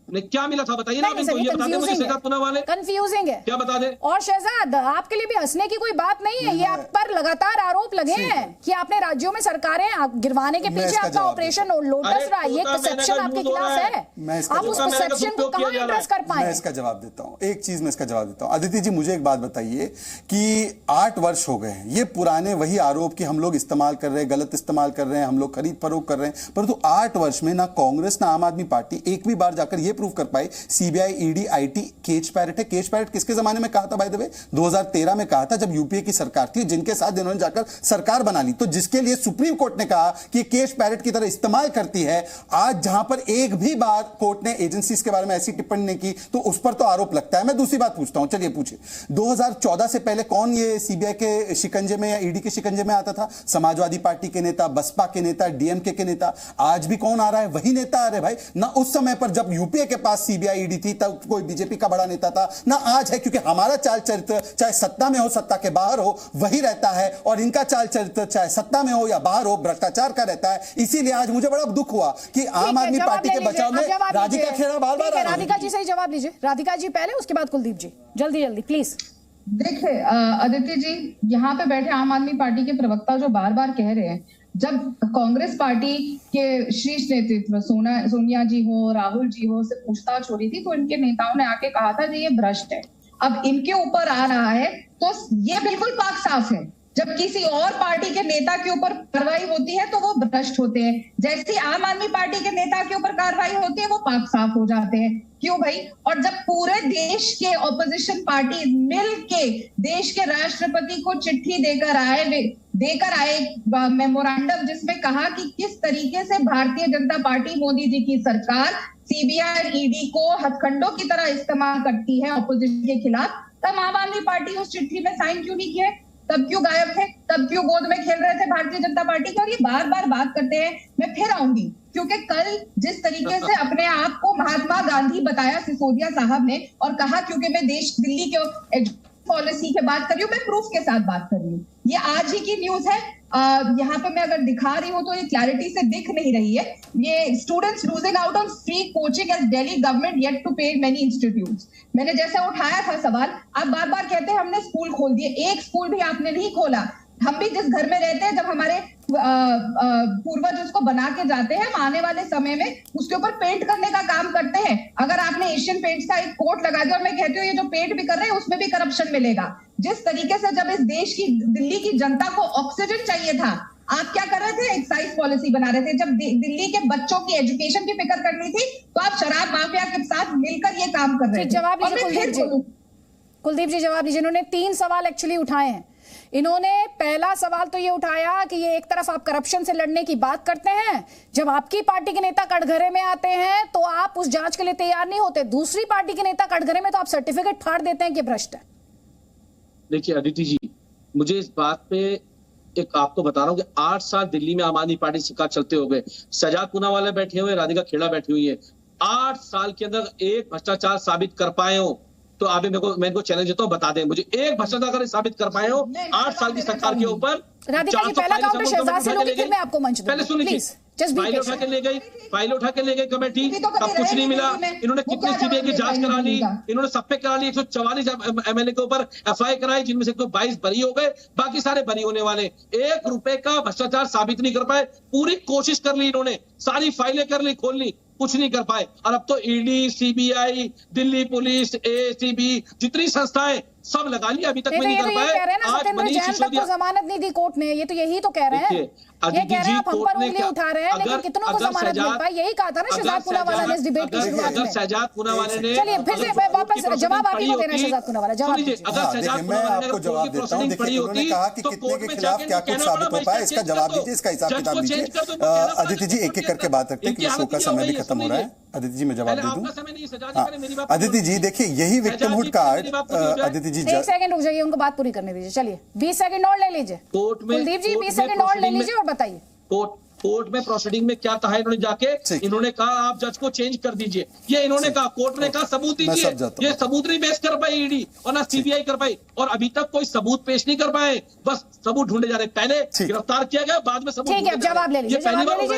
क्या मिला था बताइए ना, इनको ये बता दें मुझे शहजाद पूनावाला ने। कंफ्यूजिंग है, क्या बता दें। और शहजाद आपके लिए भी हंसने की कोई बात नहीं है, ये आप पर लगातार आरोप लगे हैं कि आपने राज्यों में सरकारें गिरवाने के पीछे आपका ऑपरेशन लोटस रहा है, ये परसेप्शन आपके खिलाफ है, आप उस परसेप्शन को कहां एड्रेस कर पाए। मैं इसका जवाब देता हूं, एक चीज में इसका जवाब देता हूं। अदिति जी मुझे एक बात बताइए कि 8 वर्ष हो गए हैं, ये पुराने वही आरोप कि हम लोग इस्तेमाल कर रहे हैं, गलत इस्तेमाल कर रहे हैं, हम लोग खरीद फरोख्त कर रहे हैं, परंतु 8 वर्ष में ना कांग्रेस ना आम आदमी पार्टी एक भी बार जाकर यह प्रूव कर पाई CBI ED IT cage parrot है। केज पैरेट किसके जमाने में कहा था बाय द वे? 2013 में कहा था जब यूपीए की सरकार थी, जिनके साथ इन्होंने जाकर सरकार बना ली, तो जिसके लिए सुप्रीम कोर्ट ने कहा कि केज पैरेट की तरह इस्तेमाल करती है। आज जहां पर एक भी बार कोर्ट ने एजेंसीज के बारे में ऐसी टिप्पणी नहीं की तो उस पर तो आरोप लगता है। मैं दूसरी बात पूछता हूं, चलिए पूछिए, 2014 से पहले कौन ये सीबीआई के शिकंजे में या ईडी के शिकंजे में आता था? समाजवादी पार्टी के नेता, बसपा के नेता, डीएमके के नेता। आज भी कौन आ रहा है? वही नेता आ रहे भाई। ना उस समय पर जब यूपीए के पास सीबीआई ईडी थी तब कोई बीजेपी का बड़ा नेता था, ना आज है, क्योंकि हमारा चाल चरित्र चाहे सत्ता में हो सत्ता के बाहर हो वही रहता है, और इनका चाल चरित्र चाहे सत्ता में हो या बाहर हो भ्रष्टाचार का रहता है। इसीलिए आज मुझे बड़ा दुख हुआ कि आम आदमी पार्टी के बचाव में राधिका खेड़ा बार बार। राधिका जी से ही जवाब दीजिए, राधिका जी पहले, उसके बाद कुलदीप जी, जल्दी जल्दी प्लीज। देखिए अदिति जी, यहाँ पे बैठे आम आदमी पार्टी के प्रवक्ता जो बार बार कह रहे हैं, जब कांग्रेस पार्टी के शीर्ष नेतृत्व सोनिया जी हो, राहुल जी हो से पूछताछ हो रही थी तो इनके नेताओं ने आके कहा था कि ये भ्रष्ट है। अब इनके ऊपर आ रहा है तो ये बिल्कुल पाक साफ है। जब किसी और पार्टी के नेता के ऊपर कार्रवाई होती है तो वो भ्रष्ट होते हैं, जैसे आम आदमी पार्टी के नेता के ऊपर कार्रवाई होती है वो पाक साफ हो जाते हैं। क्यों भाई? और जब पूरे देश के ऑपोजिशन पार्टी मिल के देश के राष्ट्रपति को चिट्ठी देकर आए मेमोरेंडम, जिसमें कहा कि किस तरीके से भारतीय जनता पार्टी, मोदी जी की सरकार सीबीआई ईडी को हथकंडों की तरह इस्तेमाल करती है ऑपोजिशन के खिलाफ, तब आम आदमी पार्टी उस चिट्ठी में साइन क्यों नहीं किए? तब क्यों गायब थे? तब क्यों गोद में खेल रहे थे भारतीय जनता पार्टी के? और ये बार बार बात करते हैं, मैं फिर आऊंगी, क्योंकि कल जिस तरीके से अपने आप को महात्मा गांधी बताया सिसोदिया साहब ने, और कहा क्योंकि मैं दिल्ली के पॉलिसी की बात कर रही हूँ, मैं प्रूफ के साथ बात कर रही हूँ, ये आज ही की न्यूज है। यहाँ पे मैं अगर दिखा रही हूँ तो ये क्लैरिटी से दिख नहीं रही है। ये students losing out on free coaching as Delhi government yet to pay many institutes. मैंने जैसे उठाया था सवाल, आप बार बार कहते हैं हमने स्कूल खोल दिए, एक स्कूल भी आपने नहीं खोला। हम भी जिस घर में रहते हैं, जब हमारे पूर्वज उसको बना के जाते हैं, हम आने वाले समय में उसके ऊपर पेंट करने का काम करते हैं। अगर आपने एशियन पेंट्स का एक कोट लगा दिया और मैं कहती हूँ ये जो पेंट भी कर रहे हैं उसमें भी करप्शन मिलेगा। जिस तरीके से जब इस देश की, दिल्ली की जनता को ऑक्सीजन चाहिए था, आप क्या कर रहे थे? एक्साइज पॉलिसी बना रहे थे। जब दिल्ली के बच्चों की एजुकेशन की फिक्र करनी थी तो आप शराब माफिया के साथ मिलकर ये काम कर रहे थे। जवाब दीजिए कुलदीप जी, जवाब दीजिए। इन्होंने 3 सवाल एक्चुअली उठाए हैं। इन्होंने पहला सवाल तो ये उठाया कि ये एक तरफ आप करप्शन से लड़ने की बात करते हैं, जब आपकी पार्टी के नेता कटघरे में आते हैं तो आप उस जांच के लिए तैयार नहीं होते, दूसरी पार्टी के नेता कटघरे में तो आप सर्टिफिकेट फाड़ देते हैं कि भ्रष्ट है। देखिए अदिति जी, मुझे इस बात पे एक आपको बता रहा हूं कि 8 साल दिल्ली में आम आदमी पार्टी सरकार चलते हो गए, शहजाद पूनावाला बैठे हुए, राधिका खेड़ा बैठी हुई है, 8 साल के अंदर एक भ्रष्टाचार साबित कर पाए हो तो आप मैं इनको चैलेंज देता हूं, बता दें मुझे एक भ्रष्टाचार अगर साबित कर पाए हो 8 साल की सरकार के ऊपर। राधिका जी पहला काउंटर शहजाद से लोगे, फिर मैं आपको मंच दूंगा। पहले सुन लीजिए, फाइल उठा के ले गई कमेटी, तब कुछ नहीं मिला। इन्होंने कितनी सीबीआई की जांच करा ली, इन्होंने सब पे करा ली। 144 एमएलए के ऊपर एफआईआर कराई, जिनमें से 22 बरी हो गए, बाकी सारे बरी होने वाले। 1 रुपए का भ्रष्टाचार साबित नहीं कर पाए। पूरी कोशिश कर ली इन्होंने, सारी फाइलें कर ली, खोल ली, कुछ नहीं कर पाए। और अब तो ED, CBI, Delhi police, ACB, जितनी संस्थाएं सब लगा ली, अभी तक में नहीं कर पाए। आज मनीष सिसोदिया जमानत नहीं दी कोर्ट ने, ये तो यही तो कह रहे हैं, ये कह रहे हैं आप हम पर उंगली उठा रहे हैं, लेकिन कितनों को जमानत मिल पाई, यही कहा था ना शहजाद पूनावाला ने इस डिबेट की शुरुआत में। शहजाद पूनावाला ने, चलिए फिर से वापस जवाब आप ही को देना है शहजाद पूनावाला, जवाब दीजिए। अगर शहजाद पूनावाला ने जवाब देता हूं, देखिए उन्होंने कहा कि कितने के खिलाफ क्या कुछ साबित हो पाए, इसका जवाब दीजिए, इसका हिसाब किताब दीजिए। अदिति जी एक एक करके बात रखते हैं कि शो का समय भी खत्म हो रहा है। अदिति जी मैं जवाब दे दूं। अदिति जी देखिए यही विक्टिमहुड कार्ड, अदिति जी 1 सेकंड रुक जाइए, उनको बात पूरी करने दीजिए। चलिए 20 सेकंड और ले लीजिए, कुलदीप जी 20 सेकंड और ले लीजिए और बताइए। कोर्ट में प्रोसीडिंग में क्या कहा इन्होंने जाके, इन्होंने कहा आप जज को चेंज कर दीजिए, ये इन्होंने कहा, कोर्ट ने कहा सबूत दीजिए, ये सबूत नहीं पेश कर पाई ईडी और ना सीबीआई कर पाई, और अभी तक कोई सबूत पेश नहीं कर पाए, बस सबूत ढूंढे जा रहे। पहले गिरफ्तार किया गया, बाद में सबूत। ठीक है, जवाब ले लीजिए,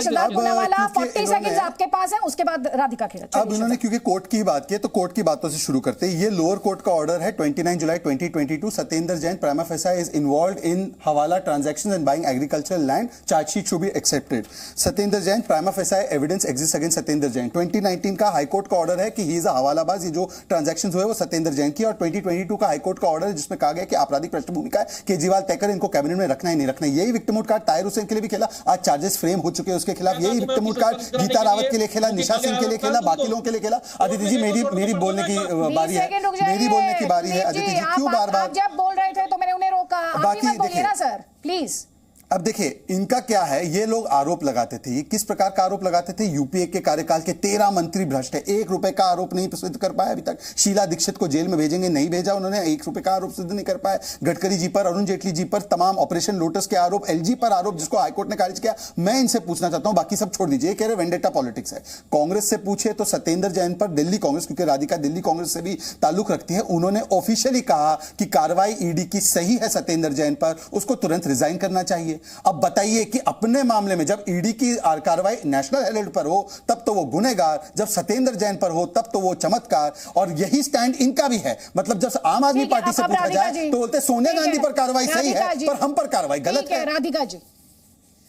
सिद्धार्थ पूनावाला। 40 सेकंड्स आपके पास है, उसके बाद राधिका खेड़ा। अब इन्होंने क्योंकि कोर्ट की बात की है तो कोर्ट की बातों से शुरू करते हैं। ये लोअर कोर्ट का ऑर्डर है 29 जुलाई 2022। Satyendra Jain prima facie is involved in hawala transactions and buying agricultural land, chargesheet should be accepted. Satyendra Jain prima facie evidence exist against Satyendra Jain. 2019 का हाईकोर्ट का ऑर्डर है कि ही इज अ हवालाबाज, ये जो ट्रांजैक्शंस हुए वो सत्येंद्र जैन की, और 2022 का हाईकोर्ट का ऑर्डर है जिसमें कहा गया कि आपराधिक पृष्ठभूमि का है, केजरीवाल तय कर इनको कैबिनेट में रखना ही नहीं रखना। यही विक्टिमूड कार्ड ताहिर हुसैन के लिए भी खेला, आज चार्जेस फ्रेम हो चुके हैं उसके खिलाफ। यही विक्टिमूड कार्ड गीता रावत के लिए खेला, निशा सिंह के लिए खेला, बाकी लोगों के लिए खेला। अदिति जी मेरी बोलने की बारी है, मेरी बोलने की बारी है। अदिति जी क्यों बार-बार जब बोल रहे थे तो मैंने उन्हें रोका, बाकी बोलिए ना सर प्लीज। अब देखिए इनका क्या है, ये लोग आरोप लगाते थे, ये किस प्रकार का आरोप लगाते थे, यूपीए के कार्यकाल के 13 मंत्री भ्रष्ट है, 1 रुपए का आरोप नहीं सिद्ध कर पाया अभी तक। शीला दीक्षित को जेल में भेजेंगे, नहीं भेजा उन्होंने, 1 रुपए का आरोप सिद्ध नहीं कर पाए। गडकरी जी पर, अरुण जेटली जी पर तमाम ऑपरेशन लोटस के आरोप, एलजी पर आरोप जिसको हाईकोर्ट ने खारिज किया। मैं इनसे पूछना चाहता हूं, बाकी सब छोड़ दीजिए, कह रहे वेंडेटा पॉलिटिक्स है। कांग्रेस से पूछे तो सत्येंद्र जैन पर दिल्ली कांग्रेस, क्योंकि राधिका दिल्ली कांग्रेस से भी ताल्लुक रखती है, उन्होंने ऑफिशियली कहा कि कार्रवाई ईडी की सही है सत्येंद्र जैन पर, उसको तुरंत रिजाइन करना चाहिए। अब बताइए कि अपने मामले में जब ईडी की कार्रवाई नेशनल हेराल्ड पर हो तब तो वो गुनहगार, जब सत्येंद्र जैन पर हो तब तो वो चमत्कार, और यही स्टैंड इनका भी है। मतलब जब आम आदमी पार्टी से पूछा जाए तो बोलते सोनिया गांधी पर कार्रवाई सही है पर हम पर कार्रवाई गलत है। राधिका जी,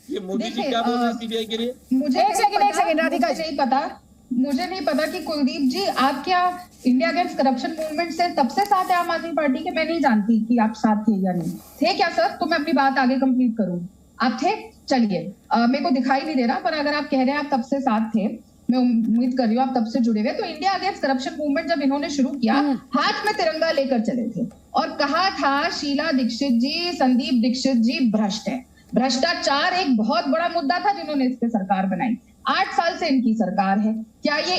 ये मोदी जी क्या बोल रहे हैं सीबीआई के लिए? मुझे एक सेकंड राधिका जी, मुझे नहीं पता कि कुलदीप जी आप क्या इंडिया अगेंस्ट करप्शन मूवमेंट से तब से साथ है आम आदमी पार्टी के? मैं नहीं जानती कि आप साथ थे या नहीं थे। क्या सर, तो मैं अपनी बात आगे कंप्लीट करूं। आप थे? चलिए, मेरे को दिखाई नहीं दे रहा, पर अगर आप कह रहे हैं आप तब से साथ थे, मैं उम्मीद कर रही हूँ आप तब से जुड़े हुए। तो इंडिया अगेंस्ट करप्शन मूवमेंट जब इन्होंने शुरू किया, हाथ में तिरंगा लेकर चले थे और कहा था शीला दीक्षित जी, संदीप दीक्षित जी भ्रष्ट है। भ्रष्टाचार एक बहुत बड़ा मुद्दा था जिन्होंने इस पे सरकार बनाई। 8 साल से इनकी सरकार है, क्या ये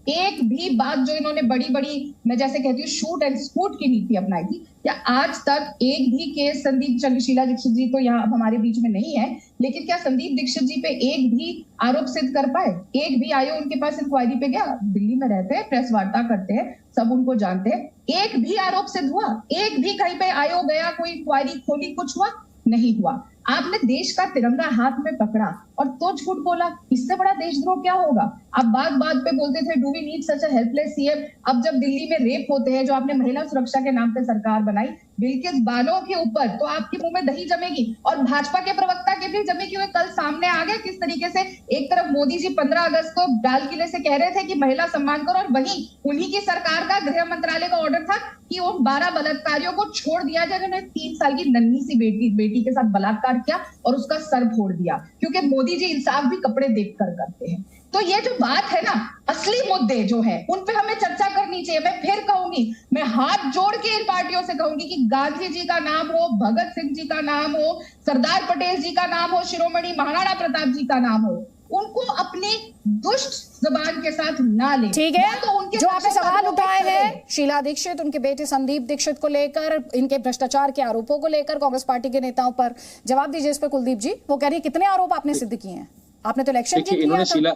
एक भी बात जो इन्होंने बड़ी मैं जैसे कहती हूँ शूट एंड स्कूट की नीति अपनाई थी, क्या आज तक एक भी केस संदीप शीला दीक्षित जी तो यहाँ हमारे बीच में नहीं है, लेकिन क्या संदीप दीक्षित जी पे एक भी आरोप सिद्ध कर पाए? एक भी आयो उनके पास इंक्वायरी पे गया? दिल्ली में रहते हैं, प्रेस वार्ता करते हैं, सब उनको जानते हैं। एक भी आरोप सिद्ध हुआ? एक भी कहीं पे आयो गया, कोई इंक्वायरी खोली, कुछ हुआ? नहीं हुआ। आपने देश का तिरंगा हाथ में पकड़ा और तो झूठ बोला, इससे बड़ा देशद्रोह क्या होगा? आप बात पे बोलते थे do we need such a helpless CM. अब जब दिल्ली में रेप होते हैं, जो आपने महिला सुरक्षा के नाम पे सरकार बनाई, बिल्किस बानो के ऊपर, तो आपके मुंह में दही जमेगी। और भाजपा के प्रवक्ता के भी जमे, क्योंकि कल सामने आ गया किस तरीके से एक तरफ मोदी जी 15 अगस्त को लाल किले से कह रहे थे कि महिला सम्मान करो, और वहीं उन्हीं की सरकार का गृह मंत्रालय का ऑर्डर था कि उन 12 बलात्कारियों को छोड़ दिया जाए जिन्होंने 3 साल की नन्ही सी बेटी के साथ बलात्कार किया और उसका सर फोड़ दिया, क्योंकि मोदी जी इंसाफ भी कपड़े देखकर करते हैं। तो ये जो बात है ना, असली मुद्दे जो है उन पे हमें चर्चा करनी चाहिए। मैं फिर कहूंगी, मैं हाथ जोड़ के इन पार्टियों से कहूंगी कि गांधी जी का नाम हो, भगत सिंह जी का नाम हो, सरदार पटेल जी का नाम हो, शिरोमणि महाराणा प्रताप जी का नाम हो, उनको अपनी दुष्ट जुबान के साथ ना ले। ठीक है, तो उनके जो आपने सवाल उठाए हैं शीला दीक्षित, उनके बेटे संदीप दीक्षित को लेकर, इनके भ्रष्टाचार के आरोपों को लेकर कांग्रेस पार्टी के नेताओं पर, जवाब दीजिए इस पर कुलदीप जी। वो कह रही है कितने आरोप आपने सिद्ध किए हैं? आपने तो इलेक्शन जीत लिया था।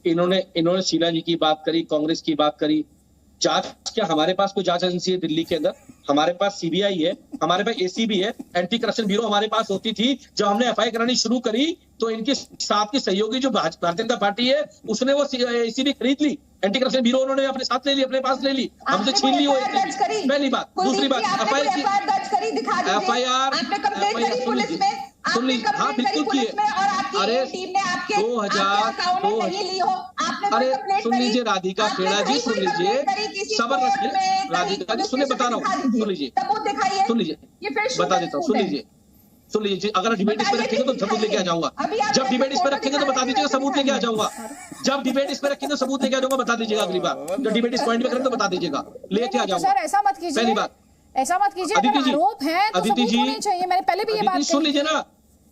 इन्होंने शीला जी की बात करी, कांग्रेस की बात करी। जांच, क्या हमारे पास कोई जांच एजेंसी है दिल्ली के अंदर? हमारे पास सीबीआई है, हमारे पास एसीबी है, एंटी करप्शन ब्यूरो हमारे पास होती थी। जब हमने एफआईआर करानी शुरू करी तो इनके साथ की सहयोगी जो भारतीय जनता पार्टी है उसने वो एसीबी खरीद ली, एंटी करप्शन ब्यूरो उन्होंने अपने साथ ले ली, अपने पास ले ली, हमसे छीन ली वो एसीबी। पहली बात। दूसरी बात, एफआईआर सुन लीजिए। हाँ बिल्कुल किए। अरे 2000 अरे सुन लीजिए राधिका खेड़ा जी, सुन लीजिए, सबर रखिए राधिका जी, सुनिए, बता रहा हूँ, सुन लीजिए, बता देता हूँ, सुन लीजिए। अगर डिबेट इस पे रखेंगे तो सबूत लेके आ जाऊंगा। जब डिबेट इस पे रखेंगे तो बता दीजिएगा, सबूत लेके आ जाऊंगा। जब डिबेट इस पे रखेंगे तो सबूत लेके आ जाऊंगा, बता दीजिएगा अगली बार। जब डिबेट इस पॉइंट पे करेंगे तो बता दीजिएगा, लेके आ जाऊंगा। सर ऐसा मत कीजिए, पहली बात ऐसा मत कीजिए, अगर आरोप है तो सबूत होने चाहिए। मैंने पहले भी ये बात सुन लीजिए ना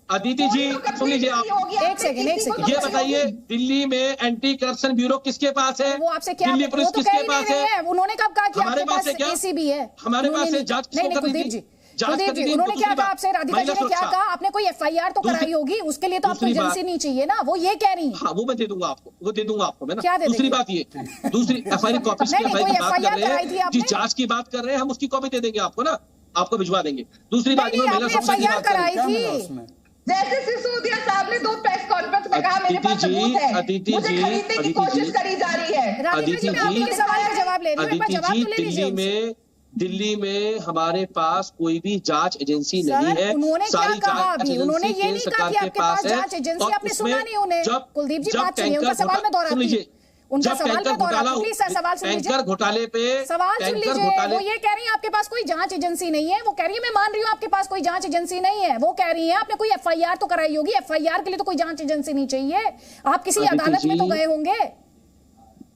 अदिति जी, सुन लीजिए आप। एक सेकंड ये बताइए, दिल्ली में एंटी करप्शन ब्यूरो किसके पास है? वो आपसे क्या, दिल्ली पुलिस किसके पास है? उन्होंने कब कहा कि हमारे पास है क्या? एसीबी है, हमारे पास है, जांच किसको करनी थी? कुलदीप जी, उन्होंने क्या कहा आपसे? राधिका जी ने क्या कहा? आपने कोई एफआईआर तो कराई होगी, उसके लिए तो आपको एजेंसी नहीं चाहिए ना, वो ये कह रही है। हाँ, वो मैं दे दूंगा आपको, वो दे दूंगा आपको मैं ना। क्या दे दूसरी बात ये, दूसरी एफआईआर कॉपी की बात कर रहे हैं, जिस जांच की बात कर रहे हैं, हम उसकी कॉपी दे देंगे आपको ना, आपको भिजवा देंगे। दूसरी बात, महिला सुरक्षा की बात कराई थी, जैसे सिसोदिया साहब ने 2 प्रेस कॉन्फ्रेंस में कहा मेरे पास सबूत है, मुझे खरीदने की कोशिश करी जा रही है। अदिति जी, सवाल का जवाब ले रही हूं, दिल्ली में हमारे पास कोई भी जांच एजेंसी नहीं है। उन्होंने क्या कहा अभी? उन्होंने ये नहीं कहा कि आपके पास जांच एजेंसी, आपने सुना नहीं उन्हें। कुलदीप जी, बात सुनिए, उनका सवाल मैं दोहराती हूं, उनका सवाल मैं दोहराती हूं, प्लीज सवाल सुन लीजिए। टैंकर घोटाले पे सवाल सुन लीजिए। वो ये कह रही है आपके पास कोई जांच एजेंसी नहीं है, वो कह रही है मैं मान रही हूँ आपके पास कोई जांच एजेंसी नहीं है, वो कह रही है आपने कोई एफआईआर तो कराई होगी, एफआईआर के लिए तो कोई जांच एजेंसी नहीं चाहिए, आप किसी अदालत में तो गए होंगे,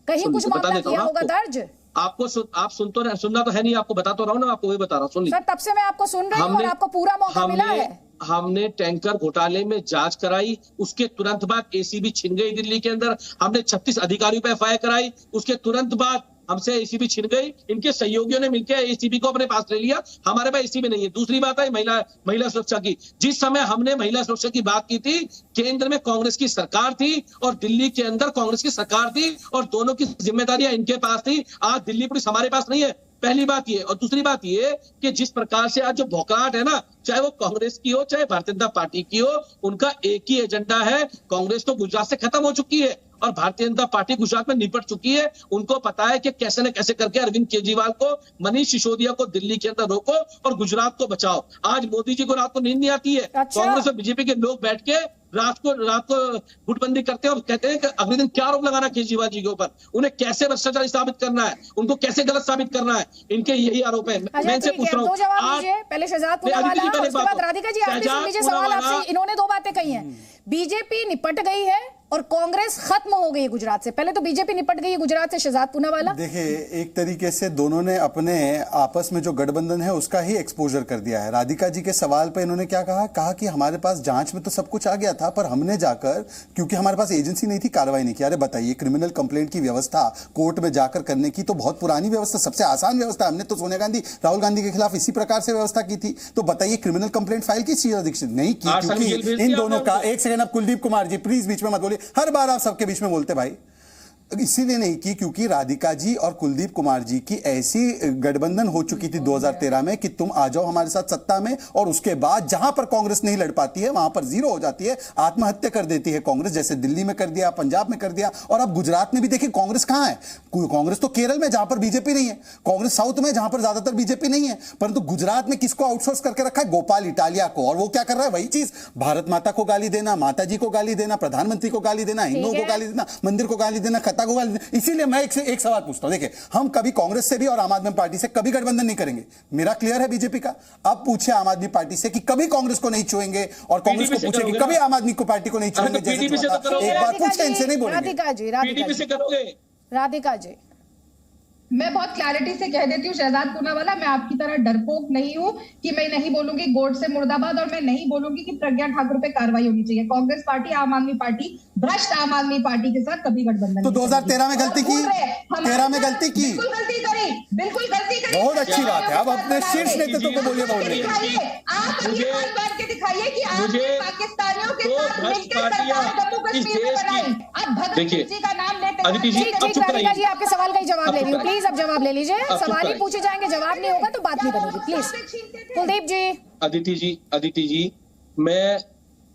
कहीं कुछ मामला किया होगा दर्ज। आपको आप सुनना तो है नहीं, आपको बता तो रहा हूँ ना, आपको वही बता रहा हूँ, सुन लीजिए। सर, तब से मैं आपको सुन रही हूँ और आपको पूरा मौका मिला है। हमने टैंकर घोटाले में जांच कराई, उसके तुरंत बाद एसीबी छिन गई दिल्ली के अंदर, हमने 36 अधिकारियों पर एफआईआर कराई, उसके तुरंत बाद हमसे एसीबी छिन गई, इनके सहयोगियों ने मिलकर एसीबी को अपने पास ले लिया, हमारे पास एसीबी नहीं है। दूसरी बात है महिला सुरक्षा की। जिस समय हमने महिला सुरक्षा की बात की थी, केंद्र में कांग्रेस की सरकार थी और दिल्ली के अंदर कांग्रेस की सरकार थी, और दोनों की जिम्मेदारियां इनके पास थी। आज दिल्ली पुलिस हमारे पास नहीं है, पहली बात ये। और दूसरी बात ये कि जिस प्रकार से आज जो भौकाट है ना, चाहे वो कांग्रेस की हो चाहे भारतीय जनता पार्टी की हो, उनका एक ही एजेंडा है। कांग्रेस तो गुजरात से खत्म हो चुकी है और भारतीय जनता पार्टी गुजरात में निपट चुकी है। उनको पता है कि कैसे न कैसे करके अरविंद केजरीवाल को, मनीष सिसोदिया को दिल्ली के अंदर रोको और गुजरात को बचाओ। आज मोदी जी को रात को नींद नहीं आती है। कांग्रेस और बीजेपी के लोग बैठ के रात को गुटबंदी करते हैं और कहते हैं कि अगले दिन क्या आरोप लगाना केजरीवाल जी के ऊपर, उन्हें कैसे भ्रष्टाचारी साबित करना है, उनको कैसे गलत साबित करना है, इनके यही आरोप है। मैं इनसे पूछ रहा हूँ, पहले शहजाद पूनावाला, उसके बाद राधिका जी, आप भी सुन लीजिए सवाल आपसे। इन्होंने 2 बातें कही हैं, बीजेपी निपट गई है और कांग्रेस खत्म हो गई है गुजरात से। पहले तो बीजेपी निपट गई है गुजरात से, शहजाद पूनावाला। देखिए, एक तरीके से दोनों ने अपने आपस में जो गठबंधन है उसका ही एक्सपोजर कर दिया है। राधिका जी के सवाल पे इन्होंने क्या कहा कि हमारे पास जांच में तो सब कुछ आ गया था, पर हमने जाकर, क्योंकि हमारे पास एजेंसी नहीं थी, कार्रवाई नहीं की। अरे बताइए, क्रिमिनल कंप्लेंट की व्यवस्था कोर्ट में जाकर करने की तो बहुत पुरानी व्यवस्था, सबसे आसान व्यवस्था। हमने तो सोनिया गांधी, राहुल गांधी के खिलाफ इसी प्रकार से व्यवस्था की थी। तो बताइए, क्रिमिनल कंप्लेंट फाइल की शीला दीक्षित नहीं की, क्योंकि इन दोनों का, एक सेकंड, अब कुलदीप कुमार जी प्लीज बीच में मत बोलिए, हर बार आप सबके बीच में बोलते भाई। इसीलिए नहीं की क्योंकि राधिका जी और कुलदीप कुमार जी की ऐसी गठबंधन हो चुकी थी 2013 में कि तुम आ जाओ हमारे साथ सत्ता में, और उसके बाद जहां पर कांग्रेस नहीं लड़ पाती है वहां पर जीरो हो जाती है, आत्महत्या कर देती है कांग्रेस। जैसे दिल्ली में कर दिया, पंजाब में कर दिया, और अब गुजरात में भी देखिए कांग्रेस कहां है। कांग्रेस तो केरल में जहां पर बीजेपी नहीं है, कांग्रेस साउथ में जहां पर ज्यादातर बीजेपी नहीं है, परंतु गुजरात में किसको आउटसोर्स करके रखा है? गोपाल इटालिया को। और वो क्या कर रहा है? वही चीज, भारत माता को गाली देना, माता जी को गाली देना, प्रधानमंत्री को गाली देना, हिंदुओं को गाली देना, मंदिर को गाली देना, खत्ता को गाली देना। इसीलिए मैं एक सवाल पूछता हूं, देखिए, हम कभी कांग्रेस से भी और आम आदमी पार्टी से कभी गठबंधन नहीं करेंगे, मेरा क्लियर है बीजेपी का। अब पूछे आम आदमी पार्टी से कि कभी कांग्रेस को नहीं छुएंगे, और कांग्रेस को पूछे कि कभी आम आदमी को पार्टी को नहीं छुएंगे। एक बात पूछे, इनसे नहीं बोलेंगे। राधिका जी, मैं बहुत क्लैरिटी से कह देती हूँ शहजाद पूनावाला, मैं आपकी तरह डरपोक नहीं हूँ कि मैं नहीं बोलूंगी गोडसे मुर्दाबाद, और मैं नहीं बोलूंगी कि प्रज्ञा ठाकुर पे कार्रवाई होनी चाहिए। कांग्रेस पार्टी, आम आदमी पार्टी, भ्रष्ट आम आदमी पार्टी के साथ कभी गठबंधन तो 2013 में गलती की, 13 में गलती की, बिल्कुल गलती करी, बिल्कुल गलती करी। बहुत अच्छी बात है। अब अपने शीर्ष नेतृत्व को बोलिए, बोलिए आप बात के दिखाइए कि आपने पाकिस्तानियों के साथ मिलकर सरकार जम्मू कश्मीर में बनाई। अब भगत सिंह जी का नाम लेते हैं। राधिका जी, आपके सवाल का ही जवाब ले रही हूँ, प्लीज अब जवाब ले लीजिए। सवाल ही पूछे जाएंगे, जवाब नहीं होगा तो बात नहीं बनेगी, प्लीज। कुलदीप जी। अदिति जी, मैं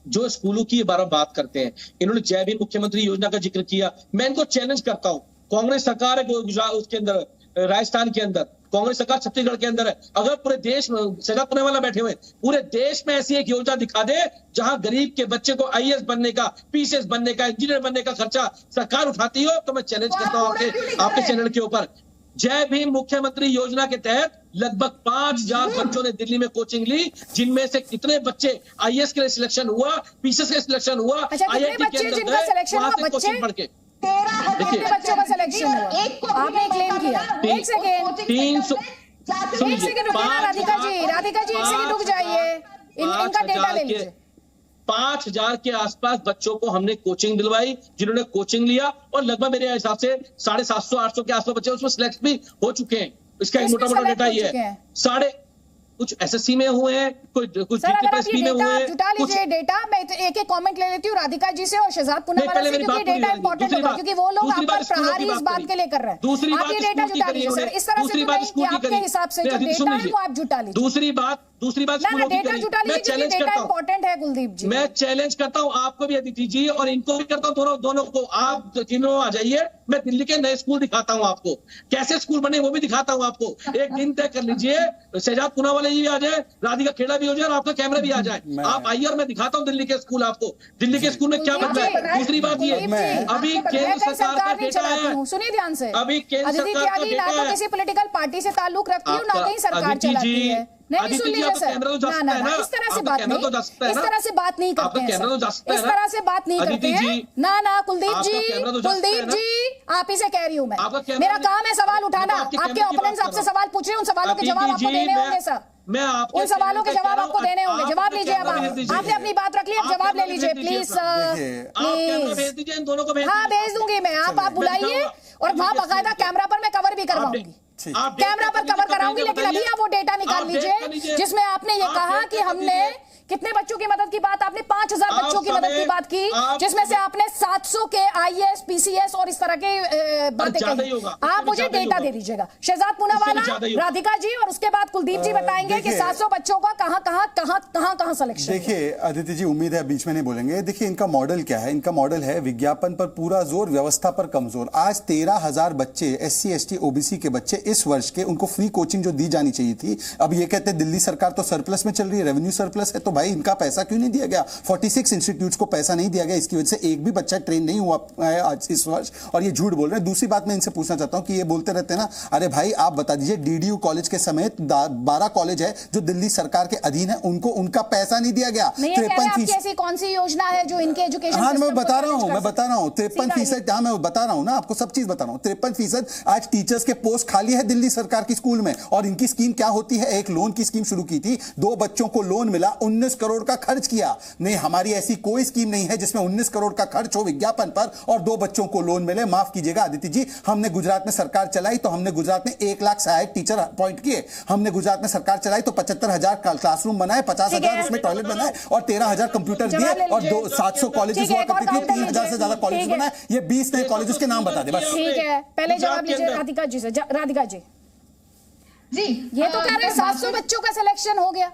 जो स्कूलों की बात करते हैं, इन्होंने जय भीम मुख्यमंत्री योजना का जिक्र किया, मैं इनको चैलेंज करता हूं। कांग्रेस सरकार है गुजरात, उसके अंदर राजस्थान के अंदर कांग्रेस सरकार, छत्तीसगढ़ के अंदर है। अगर पूरे देश में, सजा पुणे वाला बैठे हुए, पूरे देश में ऐसी एक योजना दिखा दे जहां गरीब के बच्चे को आईएएस बनने का, पीसीएस बनने का, इंजीनियर बनने का खर्चा सरकार उठाती हो, तो मैं चैलेंज करता हूं आपके चैनल के ऊपर। जय भीम मुख्यमंत्री योजना के तहत लगभग 5000 बच्चों ने दिल्ली में कोचिंग ली, जिनमें से कितने बच्चे आईएएस के लिए सिलेक्शन हुआ, पीसीएस के सिलेक्शन हुआ, आईआईटी के अंदर गए, वहां से कोचिंग पढ़ के। 13 बच्चों का सिलेक्शन हुआ, आपने क्लेम किया। एक सेकेंड, 300 राधिका जी, एक सेकेंड रुक जाइए, इनका डेटा ले लीजिए। 5000 के आसपास बच्चों को हमने कोचिंग दिलवाई, जिन्होंने कोचिंग लिया, और लगभग मेरे हिसाब से 750-800 के आसपास बच्चे उसमें सिलेक्ट भी हो चुके हैं। इसका एक मोटा मोटा डेटा ये है, कुछ एसएससी में हुए हैं, कुछ सर अगर आप ये में हुए डेटा हैं, जुटा कुछ लीजिए डेटा, मैं एक एक कमेंट ले लेती हूँ राधिका जी से और शहजाद पूनावाला से, क्योंकि डेटा इंपॉर्टेंट होगा, क्योंकि वो लोग आप पर प्रहारी इस बात के लिए कर रहे हैं। आप ये डेटा जुटा लीजिए सर, इस तरह से कि आपके हिसाब से जो डेटा है वो आप जुटा लीजिए। दूसरी बात ना डेटा जुटा लीजिए, क्योंकि डेटा इंपॉर्टेंट है कुलदीप जी। मैं चैलेंज करता हूं आपको भी अदिति जी, और इनको भी करता हूं, दोनों को। आप तीनों आ जाइए, मैं दिल्ली के नए स्कूल दिखाता हूं आपको, कैसे स्कूल बने वो भी दिखाता हूं आपको। एक दिन तय कर लीजिए, शहजाद पूनावाला जी भी आ जाए, राधिका खेड़ा भी हो जाए और आपका कैमरा भी आ जाए, आप आइए और मैं दिखाता हूं दिल्ली के स्कूल आपको, दिल्ली के स्कूल में क्या बदला है। दूसरी बात ये, अभी केंद्र सरकार का डेटा है, सुनिए ध्यान से, अभी केंद्र सरकार का डेटा है, ना तो किसी पॉलिटिकल पार्टी से ताल्लुक रखती हूँ, ना कहीं सरकार चलाती है। नहीं सुन लीजिए सर, ना इस तरह से बात नहीं, इस तरह से बात नहीं करते हैं सर, इस तरह से बात नहीं करते हैं। ना कुलदीप जी आप ही से कह रही हूँ मैं, मेरा काम है सवाल उठाना। आपके ओपोनेंट्स आपसे सवाल पूछ रहे हैं, उन सवालों के जवाब आपको देने होंगे सर, उन सवालों के जवाब आपको देने होंगे। जवाब लीजिए, अब आपने अपनी बात रख ली, अब जवाब ले लीजिए प्लीज सर, प्लीज। हाँ भेज दूंगी मैं, आप बुलाइए और वहाँ बाकायदा कैमरा पर मैं कवर भी करवाऊंगी, कैमरा पर कवर कराऊंगी। लेकिन अभी आप वो डेटा निकाल लीजिए जिसमें आपने ये कहा कि हमने कितने बच्चों की मदद की बात, आपने 5000 बच्चों की मदद की बात की, जिसमें से आपने 700 के आईएएस पीसीएस और इस तरह के बातें कही। आप मुझे डेटा दे दीजिएगा, शहजाद पूनावाला, राधिका जी, और उसके बाद कुलदीप जी बताएंगे कि 700 बच्चों का कहां सिलेक्शन। देखिए अदिति जी, उम्मीद है बीच में नहीं बोलेंगे। देखिए इनका मॉडल क्या है, इनका मॉडल है विज्ञापन पर पूरा जोर, व्यवस्था पर कमजोर। आज 13,000 बच्चे SC ST OBC के बच्चे इस वर्ष के, उनको फ्री कोचिंग जो दी जानी चाहिए थी, अब ये कहते हैं दिल्ली सरकार तो सरप्लस में चल रही है, रेवेन्यू सरप्लस है, तो भाई इनका पैसा क्यों नहीं दिया गया? 46 इंस्टीट्यूट्स को पैसा नहीं दिया गया, इसकी वजह से एक भी बच्चा ट्रेन नहीं हुआ है आज इस वर्ष, और ये झूठ बोल रहे हैं। दूसरी बात मैं इनसे पूछना चाहता हूं कि ये बोलते रहते हैं ना, अरे भाई आप बता दीजिए, DDU कॉलेज के समेत 12 कॉलेज है जो दिल्ली सरकार के अधीन है, उनको उनका पैसा नहीं दिया गया। 53% ऐसी कौन सी योजना है जो इनके एजुकेशन? हाँ मैं बता रहा हूँ 53%। हाँ मैं बता रहा हूँ ना, आपको सब चीज बता रहा हूँ। 53% आज टीचर्स के पोस्ट खाली है दिल्ली सरकार की स्कूल में, और इनकी स्कीम क्या होती है? एक लोन की स्कीम शुरू की थी, 2 बच्चों को लोन मिला, 19 करोड़ का खर्च किया। नहीं, हमारी ऐसी कोई स्कीम नहीं है जिसमें 19 करोड़ का खर्च हो विज्ञापन पर और 2 बच्चों को लोन मिले। माफ कीजिएगा आदित्य जी, हमने गुजरात में सरकार चलाई तो हमने गुजरात में 1 लाख सहायक टीचर अपॉइंट किए। हमने गुजरात में सरकार चलाई तो 75,000 क्लासरूम बनाए, 50,000 उसमें टॉयलेट बनाए और 13,000 कंप्यूटर दिए, और 700 कॉलेजेस हुआ करती थी, 3,000 से ज्यादा कॉलेज बनाए। ये 20 नए कॉलेज के नाम बता दे बस। ठीक है, पहले जवाब लीजिए राधिका जी से। राधिका जी ये तो कह रहे हैं 700 बच्चों का सिलेक्शन हो गया।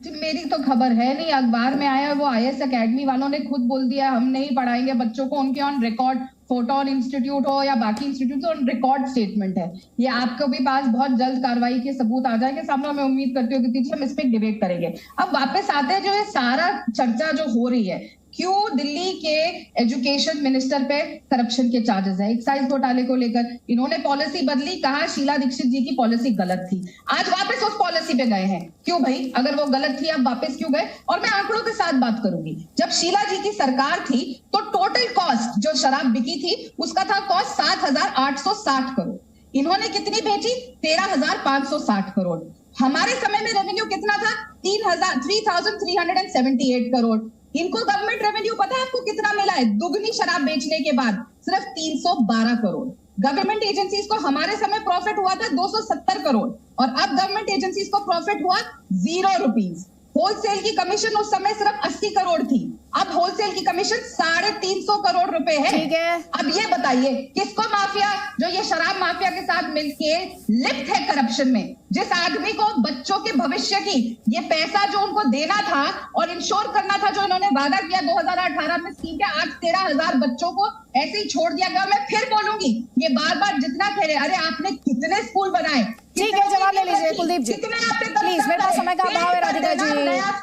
जी मेरी तो खबर है नहीं, अखबार में आया, वो IAS अकेडमी वालों ने खुद बोल दिया हम नहीं पढ़ाएंगे बच्चों को, उनके ऑन रिकॉर्ड फोटोन इंस्टीट्यूट हो या बाकी इंस्टीट्यूट ऑन रिकॉर्ड स्टेटमेंट है। ये आपको भी पास बहुत जल्द कार्रवाई के सबूत आ जाएंगे सामने, मैं उम्मीद करती हूँ कि हम इस पे डिबेट करेंगे। अब वापस आते हैं जो ये सारा चर्चा जो हो रही है, क्यों दिल्ली के एजुकेशन मिनिस्टर पे करप्शन के चार्जेस है, एक्साइज घोटाले को लेकर इन्होंने पॉलिसी बदली, कहा शीला दीक्षित जी की पॉलिसी गलत थी, आज वापस उस पॉलिसी पे गए हैं। क्यों भाई, अगर वो गलत थी अब वापस क्यों गए? और मैं आंकड़ों के साथ बात करूंगी। जब शीला जी की सरकार थी तो टोटल कॉस्ट जो शराब बिकी थी उसका था कॉस्ट 7,860 करोड़, इन्होंने कितनी भेजी? 13,560 करोड़। हमारे समय में रेवेन्यू कितना था? 3,378 करोड़। इनको गवर्नमेंट रेवेन्यू पता है आपको कितना मिला है? दुगनी शराब बेचने के बाद सिर्फ 312 करोड़। गवर्नमेंट एजेंसीज को हमारे समय प्रॉफिट हुआ था 270 करोड़ और अब गवर्नमेंट एजेंसीज को प्रॉफिट हुआ 0 रुपीज। होलसेल की कमीशन उस समय सिर्फ 80 करोड़ थी, अब होलसेल की कमीशन 350 करोड़ रुपए है। ठीक है, अब ये बताइए किसको माफिया, जो ये शराब माफिया के साथ मिलके लिप्त है करप्शन में, जिस आदमी को बच्चों के भविष्य की ये पैसा जो उनको देना था और इंश्योर करना था, जो इन्होंने वादा किया 2018 में स्कीम के, आज 13,000 बच्चों को ऐसे ही छोड़ दिया गया। मैं फिर बोलूंगी, ये बार बार जितना कह रहे, अरे आपने कितने स्कूल बनाए? ठीक है, जवाब ले लीजिए कुलदीप जी प्लीज, मेरे पास समय का अभाव है। राधिका जी,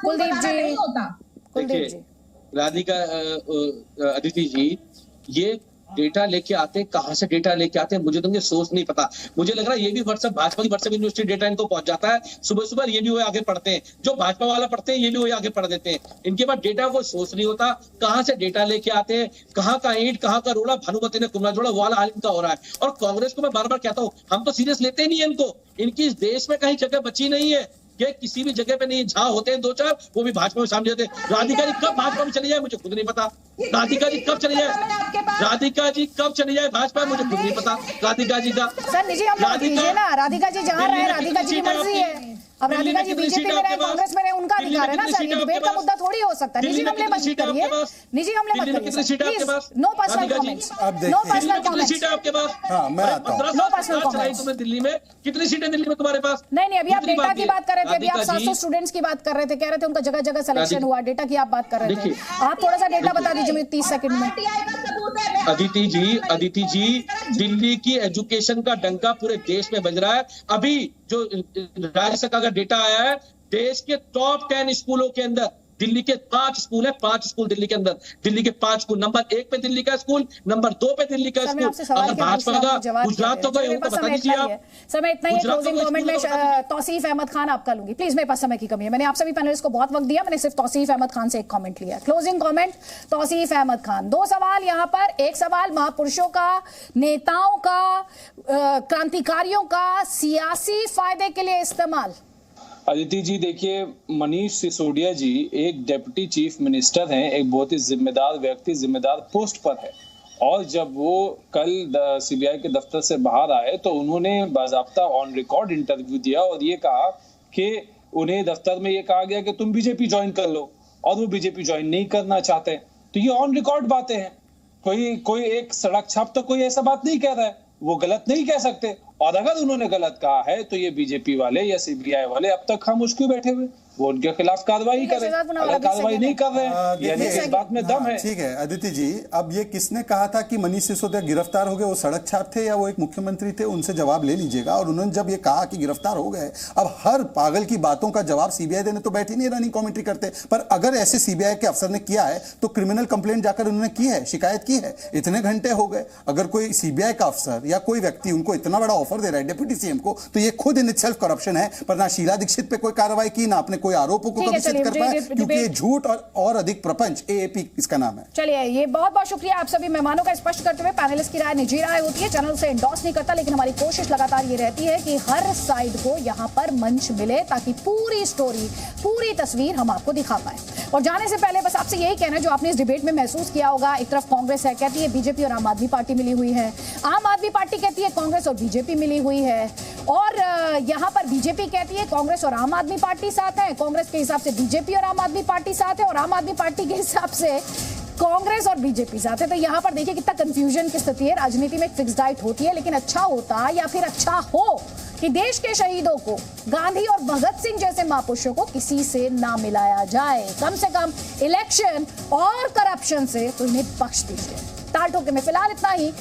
कुलदीप जी, राधिका अदिति जी, ये डेटा लेके आते हैं, कहां से डेटा लेके आते हैं मुझे तो सोच नहीं पता। मुझे लग रहा है ये भी व्हाट्सएप, भाजपा की व्हाट्सएप यूनिवर्सिटी डेटा इनको पहुंच जाता है, सुबह सुबह ये भी वो आगे पढ़ते हैं, जो भाजपा वाला पढ़ते हैं ये भी वो आगे पढ़ देते हैं। इनके पास डेटा को सोच नहीं होता, कहां से डेटा लेके आते हैं, कहां का ईंट कहां का रोड़ा, भानुमति ने कुमला जोड़ा, वाला हाल इनका हो रहा है। और कांग्रेस को मैं बार बार कहता हूं, हम तो सीरियस लेते ही नहीं है इनको, इनकी इस देश में कहीं जगह बची नहीं है, ये किसी भी जगह पे नहीं, जहां होते हैं 2-4 वो भी भाजपा में शामिल होते हैं। राधिका जी कब भाजपा में चली जाए मुझे खुद नहीं पता, राधिका जी कब चली जाए, राधिका जी कब चली जाए भाजपा मुझे खुद नहीं पता। राधिका जी का सर निजी हम लोग कीजिए ना, राधिका जी जहाँ रहे, राधिका जी की मर्जी है। अब राधिका जी बीजेपी में रहे, कांग्रेस में रहे, उनका अधिकार है ना सर, ये डिबेट का मुद्दा थोड़ी हो सकता है। निजी हमले मत करिए, निजी हमले मत करिए, no personal comments, no personal comments. आपके पास हाँ, मैं आता हूं। No personal comments. तुम्हें दिल्ली में कितनी सीटें दिल्ली में तुम्हारे पास? नहीं, अभी आप डेटा की बात कर रहे थे, अभी आप 700 स्टूडेंट्स की बात कर रहे थे, कह रहे थे उनका जगह जगह सिलेक्शन हुआ, डेटा की आप बात कर रहे थे। आप थोड़ा सा डेटा बता दीजिए मुझे 30 सेकंड में। अदिति जी, दिल्ली की एजुकेशन का डंका पूरे देश में बज रहा है। अभी जो राज्य सरकार का डेटा आया है, देश के टॉप 10 स्कूलों के अंदर दिल्ली के 5 स्कूल है, 5 स्कूल दिल्ली के अंदर, दिल्ली के 5 स्कूल, नंबर 1 पे दिल्ली का स्कूल, नंबर 2 पे दिल्ली का स्कूल। अगर भाजपा का गुजरात तो गए, उनको बता दीजिए आप। सर मैं इतना ही क्लोजिंग कमेंट में तौसीफ अहमद खान आपका लूंगी प्लीज, मेरे पास समय की कमी है, मैंने आप सभी पैनलिस्ट को बहुत वक्त दिया, मैंने सिर्फ तौसीफ अहमद खान से एक कमेंट लिया। Closing comment Tauseef Ahmed Khan. 2 सवाल यहाँ पर, एक सवाल महापुरुषों का, नेताओं का, क्रांतिकारियों का सियासी फायदे के लिए इस्तेमाल। अदिति जी देखिए, मनीष सिसोदिया जी एक डेप्यूटी चीफ मिनिस्टर हैं, एक बहुत ही जिम्मेदार व्यक्ति, जिम्मेदार पोस्ट पर है, और जब वो कल सीबीआई के दफ्तर से बाहर आए तो उन्होंने बाज़ाब्ता ऑन रिकॉर्ड इंटरव्यू दिया और ये कहा कि उन्हें दफ्तर में ये कहा गया कि तुम बीजेपी ज्वाइन कर लो, और वो बीजेपी ज्वाइन नहीं करना चाहते। तो ये ऑन रिकॉर्ड बातें हैं, कोई एक सड़क छाप तो कोई ऐसा बात नहीं कह रहा है, वो गलत नहीं कह सकते। और अगर उन्होंने गलत कहा है तो ये बीजेपी वाले या सीबीआई वाले अब तक खामोश क्यों बैठे हुए, वो उनके खिलाफ कार्रवाई करें। अगर कार्रवाई नहीं कर रहे हैं यानी इस बात में दम है। ठीक है अदिति जी, अब ये किसने कहा था कि मनीष सिसोदिया गिरफ्तार हो गए, वो सड़क छाप थे या वो एक मुख्यमंत्री थे, उनसे जवाब ले लीजिएगा। और उन्होंने जब ये कहा कि गिरफ्तार हो गए, अब हर पागल की बातों का जवाब सीबीआई देने तो बैठी नहीं, रनिंग कमेंट्री करते। पर अगर ऐसे सीबीआई के अफसर ने किया है तो क्रिमिनल कंप्लेंट जाकर उन्होंने की है, शिकायत की है, इतने घंटे हो गए। अगर कोई सीबीआई का अफसर या कोई व्यक्ति उनको इतना बड़ा ऑफर दे रहा है डिप्टी सीएम को, तो ये खुद इन इटसेल्फ करप्शन है। पर ना शीला दीक्षित पे कोई कार्रवाई की, ना आपने कोई आरोपों को कभी सिद्ध कर पाया, क्योंकि ये झूठ और अधिक प्रपंच, एएपी इसका नाम है। चलिए, ये बहुत बहुत शुक्रिया आप सभी मेहमानों का स्पष्ट करते हुए। पैनलिस्ट की राय निजी राय होती है, चैनल से एंडोर्स नहीं करता, लेकिन हमारी कोशिश लगातार ये रहती है कि हर साइड को यहाँ पर मंच मिले ताकि पूरी स्टोरी, पूरी तस्वीर हम आपको दिखा पाए। और जाने से पहले बस आपसे यही कहना है, जो आपने इस डिबेट में महसूस किया होगा, एक तरफ कांग्रेस है, कहती है बीजेपी और आम आदमी पार्टी मिली हुई है, आम आदमी पार्टी कहती है कांग्रेस और बीजेपी मिली हुई है, और यहाँ पर बीजेपी कहती है कांग्रेस और आम आदमी पार्टी साथ है, कांग्रेस के हिसाब से बीजेपी और आम आदमी पार्टी साथ है, और आम आदमी पार्टी के हिसाब से कांग्रेस और बीजेपी साथ है। तो यहाँ पर देखिए कितना कंफ्यूजन की स्थिति है। राजनीति में एक फिक्स डाइट होती है, लेकिन अच्छा होता या फिर अच्छा हो कि देश के शहीदों को, गांधी और भगत सिंह जैसे महापुरुषों को किसी से ना मिलाया जाए, कम से कम इलेक्शन और करप्शन से तो इन्हें बख्श दीजिए। ताल ठोके में फिलहाल इतना ही।